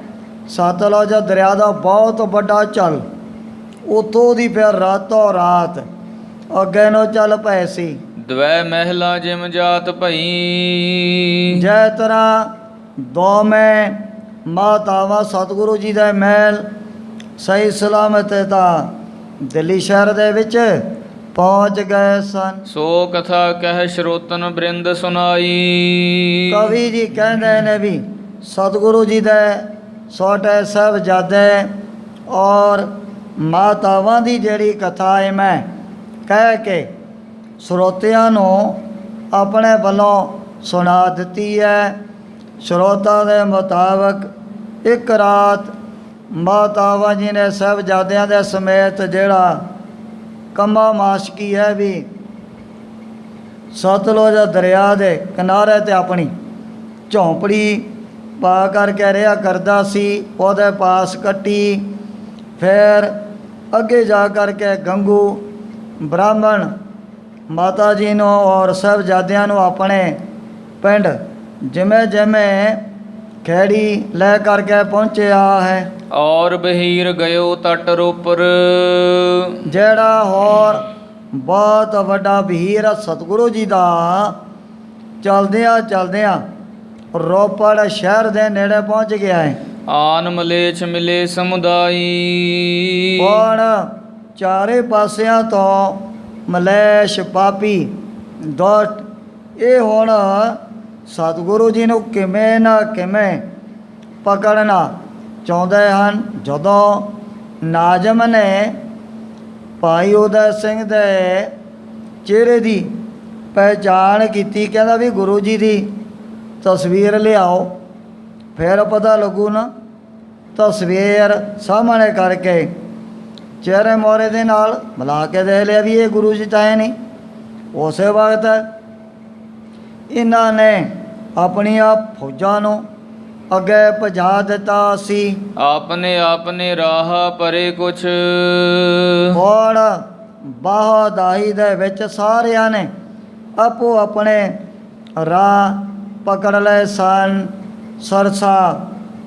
ਸਤਲੁਜ ਦਰਿਆ ਦਾ ਬਹੁਤ ਵੱਡਾ ਝੱਲ, ਉੱਥੋਂ ਦੀ ਫਿਰ ਰਾਤੋਂ ਰਾਤ ਅੱਗੇ ਨੂੰ ਚੱਲ ਪਏ ਸੀ। ਦਵੈ ਮਹਿਲਾ ਜਿਮ ਜਾਤ ਭਈ। ਜੈ ਤਰ੍ਹਾਂ ਦੋਵੇਂ ਮਾਤਾਵਾਂ ਸਤਿਗੁਰੂ ਜੀ ਦੇ ਮਹਿਲ ਸਹੀ ਸਲਾਮਤ ਤਾਂ ਦਿੱਲੀ ਸ਼ਹਿਰ ਦੇ ਵਿੱਚ ਪਹੁੰਚ ਗਏ ਸਨ। ਸੋ ਕਥਾ ਕਹਿ ਸ਼ਰੋਤਨ ਬ੍ਰਿੰਦ ਸੁਨਾਈ। ਕਵੀ ਜੀ ਕਹਿੰਦੇ ਨੇ ਵੀ ਸਤਿਗੁਰੂ ਜੀ ਦੇ ਛੋਟੇ ਸਾਹਿਬਜ਼ਾਦੇ ਔਰ ਮਾਤਾਵਾਂ ਦੀ ਜਿਹੜੀ ਕਥਾ ਹੈ ਮੈਂ ਕਹਿ ਕੇ ਸਰੋਤਿਆਂ ਨੂੰ ਆਪਣੇ ਵੱਲੋਂ ਸੁਣਾ ਦਿੱਤੀ ਹੈ। ਸਰੋਤਾ ਦੇ ਮੁਤਾਬਕ ਇੱਕ ਰਾਤ ਮਾਤਾਵਾਂ ਜੀ ਨੇ ਸਾਹਿਬਜ਼ਾਦਿਆਂ ਦੇ ਸਮੇਤ ਜਿਹੜਾ ਕੰਮਾ ਮਾਸ਼ਕੀ ਹੈ ਵੀ ਸਤਲੁਜ ਦਰਿਆ ਦੇ ਕਿਨਾਰੇ 'ਤੇ ਆਪਣੀ ਝੌਂਪੜੀ ਪਾ ਕਰਕੇ ਰਿਹਾ ਕਰਦਾ ਸੀ। ਉਹਦੇ ਪਾਸ ਕੱਟੀ, ਫਿਰ ਅੱਗੇ ਜਾ ਕਰਕੇ ਗੰਗੂ ਬ੍ਰਾਹਮਣ ਮਾਤਾ ਜੀ ਨੂੰ ਔਰ ਸਾਹਿਬਜ਼ਾਦਿਆਂ ਨੂੰ ਆਪਣੇ ਪਿੰਡ ਜਿਵੇਂ ਜਿਵੇਂ ਖੇੜੀ ਲੈ ਕਰਕੇ ਪਹੁੰਚਿਆ ਹੈ। ਔਰ ਬਹੀਰ ਗਇਓ ਤਟ ਰੋਪਰ। ਜਿਹੜਾ ਹੋਰ ਬਹੁਤ ਵੱਡਾ ਬਹੀਰ ਆ ਸਤਿਗੁਰੂ ਜੀ ਦਾ, ਚਲਦਿਆਂ ਚਲਦਿਆਂ ਰੋਪੜ ਸ਼ਹਿਰ ਦੇ ਨੇੜੇ ਪਹੁੰਚ ਗਿਆ ਹੈ। ਆਨ ਮਲੇਛ ਮਿਲੇ ਸਮੁਦਾਈ। ਹੁਣ ਚਾਰੇ ਪਾਸਿਆਂ ਤੋਂ ਮਲੇਸ਼ ਪਾਪੀ ਦੁਸ਼ਟ ਇਹ ਹੁਣ ਸਤਿਗੁਰੂ ਜੀ ਨੂੰ ਕਿਵੇਂ ਨਾ ਕਿਵੇਂ ਪਕੜਨਾ ਚਾਹੁੰਦੇ ਹਨ। ਜਦੋਂ ਨਾਜ਼ਮ ਨੇ ਭਾਈ ਉਦੈ ਸਿੰਘ ਦੇ ਚਿਹਰੇ ਦੀ ਪਹਿਚਾਣ ਕੀਤੀ, ਕਹਿੰਦਾ ਵੀ ਗੁਰੂ ਜੀ ਦੀ ਤਸਵੀਰ ਲਿਆਓ, ਫਿਰ ਪਤਾ ਲੱਗੂ ਨਾ। ਤਸਵੀਰ ਸਾਹਮਣੇ ਕਰਕੇ ਚਿਹਰੇ ਮੋਹਰੇ ਦੇ ਨਾਲ ਮਿਲਾ ਕੇ ਦੇਖ ਲਿਆ ਵੀ ਇਹ ਗੁਰੂ ਜੀ ਤਾਂ ਹੈ ਨਹੀਂ। ਉਸੇ ਵਕਤ ਇਹਨਾਂ ਨੇ ਆਪਣੀਆਂ ਫੌਜਾਂ ਨੂੰ ਅੱਗੇ ਭਜਾ ਦਿੱਤਾ ਸੀ। ਆਪਨੇ ਰਾਹ ਪਰੇ ਕੁਛ। ਹੁਣ ਬਾਹਦਾਈ ਦੇ ਵਿੱਚ ਸਾਰਿਆਂ ਨੇ ਆਪੋ ਆਪਣੇ ਰਾਹ ਪਕੜ ਲਏ ਸਨ। ਸਰਸਾ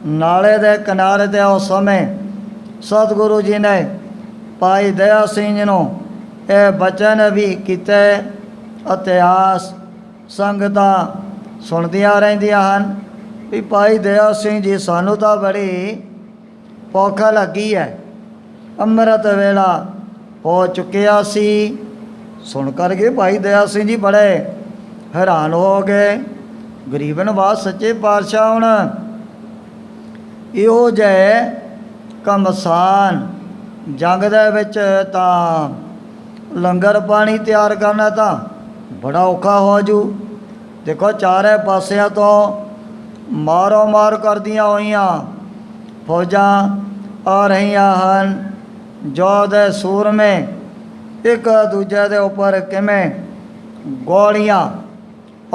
ਨਾਲੇ ਦੇ ਕਿਨਾਰੇ 'ਤੇ ਉਸ ਸਮੇਂ ਸਤਿਗੁਰੂ ਜੀ ਨੇ ਭਾਈ ਦਇਆ ਸਿੰਘ ਜੀ ਨੂੰ ਇਹ ਬਚਨ ਵੀ ਕੀਤੇ। ਇਤਿਹਾਸ ਸੰਗਤਾਂ ਸੁਣਦੀਆਂ ਰਹਿੰਦੀਆਂ ਹਨ ਵੀ ਭਾਈ ਦਇਆ ਸਿੰਘ ਜੀ ਸਾਨੂੰ ਤਾਂ ਬੜੀ ਭੁੱਖ ਲੱਗੀ ਹੈ, ਅੰਮ੍ਰਿਤ ਵੇਲਾ ਹੋ ਚੁੱਕਿਆ ਸੀ। ਸੁਣ ਕਰਕੇ ਭਾਈ ਦਇਆ ਸਿੰਘ ਜੀ ਬੜੇ ਹੈਰਾਨ ਹੋ ਗਏ। ਗਰੀਬ ਨਵਾਜ਼ ਸੱਚੇ ਪਾਤਸ਼ਾਹ ਹੁਣ ਇਹੋ ਜਿਹੇ ਘਮਸਾਨ ਜੰਗ ਦੇ ਵਿੱਚ ਤਾਂ ਲੰਗਰ ਪਾਣੀ ਤਿਆਰ ਕਰਨਾ ਤਾਂ ਬੜਾ ਔਖਾ ਹੋ ਜੂ। ਦੇਖੋ ਚਾਰੇ ਪਾਸਿਆਂ ਤੋਂ ਮਾਰੋ ਮਾਰ ਕਰਦੀਆਂ ਹੋਈਆਂ ਫੌਜਾਂ ਆ ਰਹੀਆਂ ਹਨ। ਜੋ ਦੇ ਸੂਰਮੇ ਇੱਕ ਦੂਜੇ ਦੇ ਉੱਪਰ ਕਿਵੇਂ ਗੋਲੀਆਂ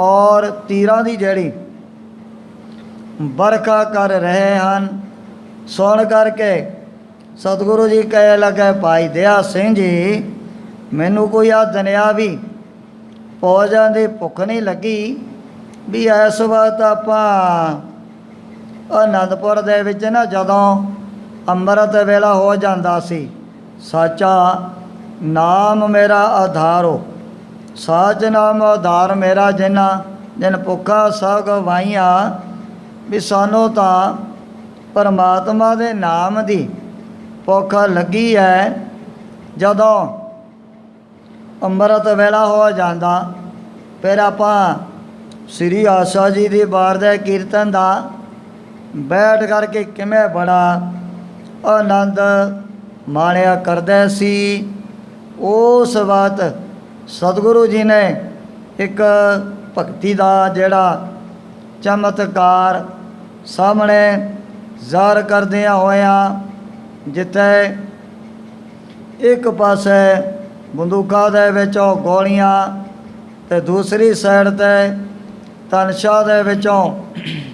ਔਰ ਤੀਰਾਂ ਦੀ ਜਿਹੜੀ ਵਰਖਾ ਕਰ ਰਹੇ ਹਨ। ਸੁਣ ਕਰਕੇ ਸਤਿਗੁਰੂ ਜੀ ਕਹਿ ਲੱਗੇ ਭਾਈ ਦਇਆ ਸਿੰਘ ਜੀ, ਮੈਨੂੰ ਕੋਈ ਆ ਦੁਨਿਆਵੀ ਭੋਜਨ ਦੀ ਭੁੱਖ ਨਹੀਂ ਲੱਗੀ ਵੀ ਇਸ ਵਕਤ ਆਪਾਂ ਅਨੰਦਪੁਰ ਦੇ ਵਿੱਚ ਨਾ ਜਦੋਂ ਅੰਮ੍ਰਿਤ ਵੇਲਾ ਹੋ ਜਾਂਦਾ ਸੀ, ਸਾਚਾ ਨਾਮ ਮੇਰਾ ਆਧਾਰੋ, ਸਾਚ ਨਾਮ ਆਧਾਰ ਮੇਰਾ ਜਿਨ ਭੁੱਖਾ ਸਭ ਗਵਾਈਆਂ, ਵੀ ਸਾਨੂੰ ਤਾਂ ਪਰਮਾਤਮਾ ਦੇ ਨਾਮ ਦੀ ਭੁੱਖ ਲੱਗੀ ਹੈ। ਜਦੋਂ ਅੰਮ੍ਰਿਤ ਵੇਲਾ ਹੋ ਜਾਂਦਾ ਫਿਰ ਆਪਾਂ ਸ੍ਰੀ ਆਸਾ ਜੀ ਦੀ ਵਾਰ ਦੇ ਕੀਰਤਨ ਦਾ ਬੈਠ ਕਰਕੇ ਕਿਵੇਂ ਬੜਾ ਆਨੰਦ ਮਾਣਿਆ ਕਰਦੇ ਸੀ। ਉਸ ਵਕਤ ਸਤਿਗੁਰੂ ਜੀ ਨੇ ਇੱਕ ਭਗਤੀ ਦਾ ਜਿਹੜਾ ਚਮਤਕਾਰ ਸਾਹਮਣੇ ਜ਼ਾਹਰ ਕਰਦਿਆਂ ਹੋਇਆਂ, ਜਿੱਥੇ ਇੱਕ ਪਾਸੇ ਬੰਦੂਕਾਂ ਦੇ ਵਿੱਚੋਂ ਗੋਲੀਆਂ ਅਤੇ ਦੂਸਰੀ ਸਾਈਡ 'ਤੇ ਤਨਸ਼ਾ ਦੇ ਵਿੱਚੋਂ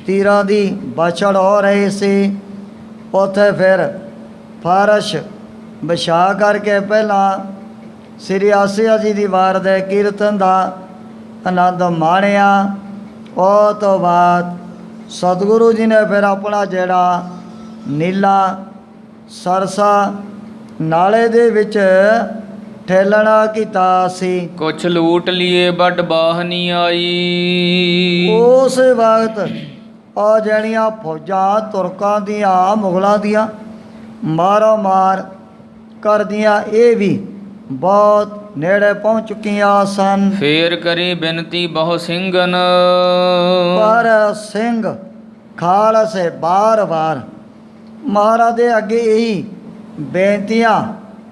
ਤੀਰਾਂ ਦੀ ਬਾਛੜ ਹੋ ਰਹੀ ਸੀ। ਉੱਥੇ ਫਿਰ ਫਾਰਸ਼ ਵਿਛਾ ਕਰਕੇ ਪਹਿਲਾਂ ਸ੍ਰੀ ਆਸਿਆ ਜੀ ਦੀ ਵਾਰ ਦੇ ਕੀਰਤਨ ਦਾ ਆਨੰਦ ਮਾਣਿਆ। ਉਹ ਤੋਂ ਬਾਅਦ ਸਤਿਗੁਰੂ ਜੀ ਨੇ ਫਿਰ ਆਪਣਾ ਜਿਹੜਾ ਨੀਲਾ ਸਰਸਾ ਨਾਲੇ ਦੇ ਵਿੱਚ ਠੇਲਣਾ ਕੀਤਾ ਸੀ। ਕੁਛ ਲੂਟ ਲਿਏ ਵੱਡ ਬਾਹਨੀ ਆਈ। ਉਸ ਵਕਤ ਉਹ ਜਿਹੜੀਆਂ ਫੌਜਾਂ ਤੁਰਕਾਂ ਦੀਆਂ ਮੁਗਲਾਂ ਦੀਆਂ ਮਾਰੋ ਮਾਰ ਕਰਦੀਆਂ ਇਹ ਵੀ ਬਹੁਤ ਨੇੜੇ ਪਹੁੰਚ ਚੁੱਕੀਆਂ ਸਨ। ਫੇਰ ਕਰੀ ਬਿਨਤੀ ਬਹੁ ਸਿੰਘਨ। ਪਰ ਸਿੰਘ ਖਾਲਸੇ ਬਾਰ-ਬਾਰ ਮਹਾਰਾਜ ਦੇ ਅੱਗੇ ਇਹੀ ਬੇਨਤੀਆਂ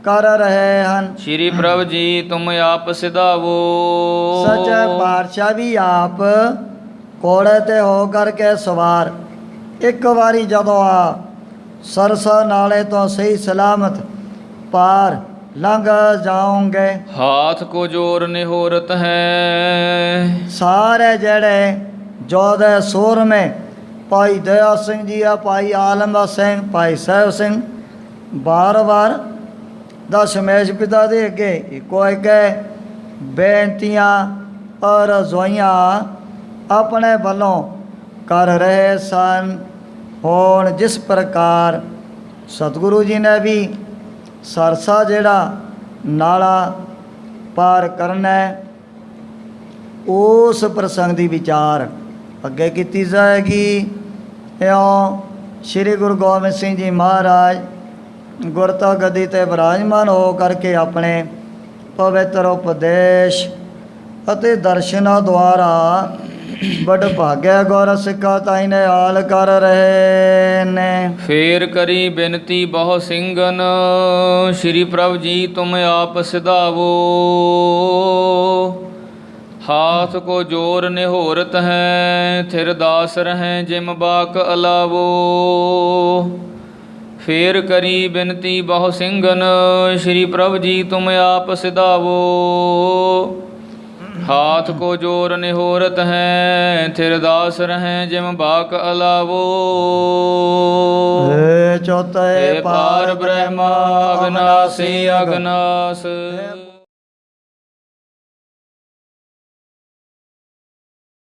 ਕਰ ਰਹੇ ਹਨ। ਸ਼੍ਰੀ ਪ੍ਰਭੂ ਜੀ ਤੁਮ ਆਪ ਸਿਧਾਵੋ। ਸੱਚੇ ਪਾਤਸ਼ਾਹ ਵੀ ਆਪ ਘੋੜੇ ਤੇ ਹੋ ਕਰਕੇ ਸਵਾਰ ਇੱਕ ਵਾਰੀ ਜਦੋਂ ਆ ਸਰਸਾ ਨਾਲੇ ਤੋਂ ਸਹੀ ਸਲਾਮਤ ਪਾਰ ਲੰਘ ਜਾਓਗੇ। ਹਾਥ ਕੋ ਜੋਰ ਨਿਹੋਰਤ ਹੈ। ਸਾਰੇ ਜਿਹੜੇ ਜੋਧੇ ਸੂਰਮੇ ਭਾਈ ਦਇਆ ਸਿੰਘ ਜੀ ਆ, ਭਾਈ ਆਲਮ ਸਿੰਘ, ਭਾਈ ਸਾਹਿਬ ਸਿੰਘ ਬਾਰ-ਬਾਰ ਦਸ਼ਮੇਸ਼ ਪਿਤਾ ਦੇ ਅੱਗੇ ਇੱਕੋ ਇੱਕ ਬੇਨਤੀਆਂ ਔਰ ਰਜ਼ੋਈਆਂ ਆਪਣੇ ਵੱਲੋਂ ਕਰ ਰਹੇ ਸਨ। ਹੁਣ ਜਿਸ ਪ੍ਰਕਾਰ ਸਤਿਗੁਰੂ ਜੀ ਨੇ ਵੀ ਸਰਸਾ ਜਿਹੜਾ ਨਾਲਾ ਪਾਰ ਕਰਨਾ ਹੈ, ਉਸ ਪ੍ਰਸੰਗ ਦੀ ਵਿਚਾਰ ਅੱਗੇ ਕੀਤੀ ਜਾਏਗੀ। ਇਉਂ ਸ੍ਰੀ ਗੁਰੂ ਗੋਬਿੰਦ ਸਿੰਘ ਜੀ ਮਹਾਰਾਜ ਗੁਰਤਾ ਗੱਦੀ 'ਤੇ ਵਿਰਾਜਮਾਨ ਹੋ ਕਰਕੇ ਆਪਣੇ ਪਵਿੱਤਰ ਉਪਦੇਸ਼ ਅਤੇ ਦਰਸ਼ਨਾਂ ਦੁਆਰਾ ਬੜ ਭਾਗਿਆ ਗੁਰ ਸਿੱਖਾ ਤਾਈ ਨੇ ਹਾਲ ਕਰ ਰਹੇ ਨੇ। ਫੇਰ ਕਰੀ ਬਿਨਤੀ ਬਹੁ ਸਿੰਘਨ। ਸ਼੍ਰੀ ਪ੍ਰਭੂ ਜੀ ਤੁਮ ਆਪ ਸਿਧਾਵੋ। ਹਾਥ ਕੋ ਜੋਰ ਨਿਹੋਰਤ ਹੈ। ਥਿਰ ਦਾਸ ਰਹੈ ਜਿਮ ਬਾਕ ਅਲਾਵੋ। ਫੇਰ ਕਰੀ ਬਿਨਤੀ ਬਹੁ ਸਿੰਘਨ। ਸ਼੍ਰੀ ਪ੍ਰਭੂ ਜੀ ਤੁਮ ਆਪ ਸਿਧਾਵੋ। ਹਾਥ ਕੋ ਜੋਰ ਨਿਹੋਰਤ ਹੈ। ਥਿਰ ਦਾਸ ਰਹੈ ਜਿਮ ਬਾਕ ਅਲਾਵੋ। ਏ ਚੌਥੇ ਪਾਰ ਬ੍ਰਹਮਾ ਅਗਨਾਸੀ ਅਗਨਾਸ।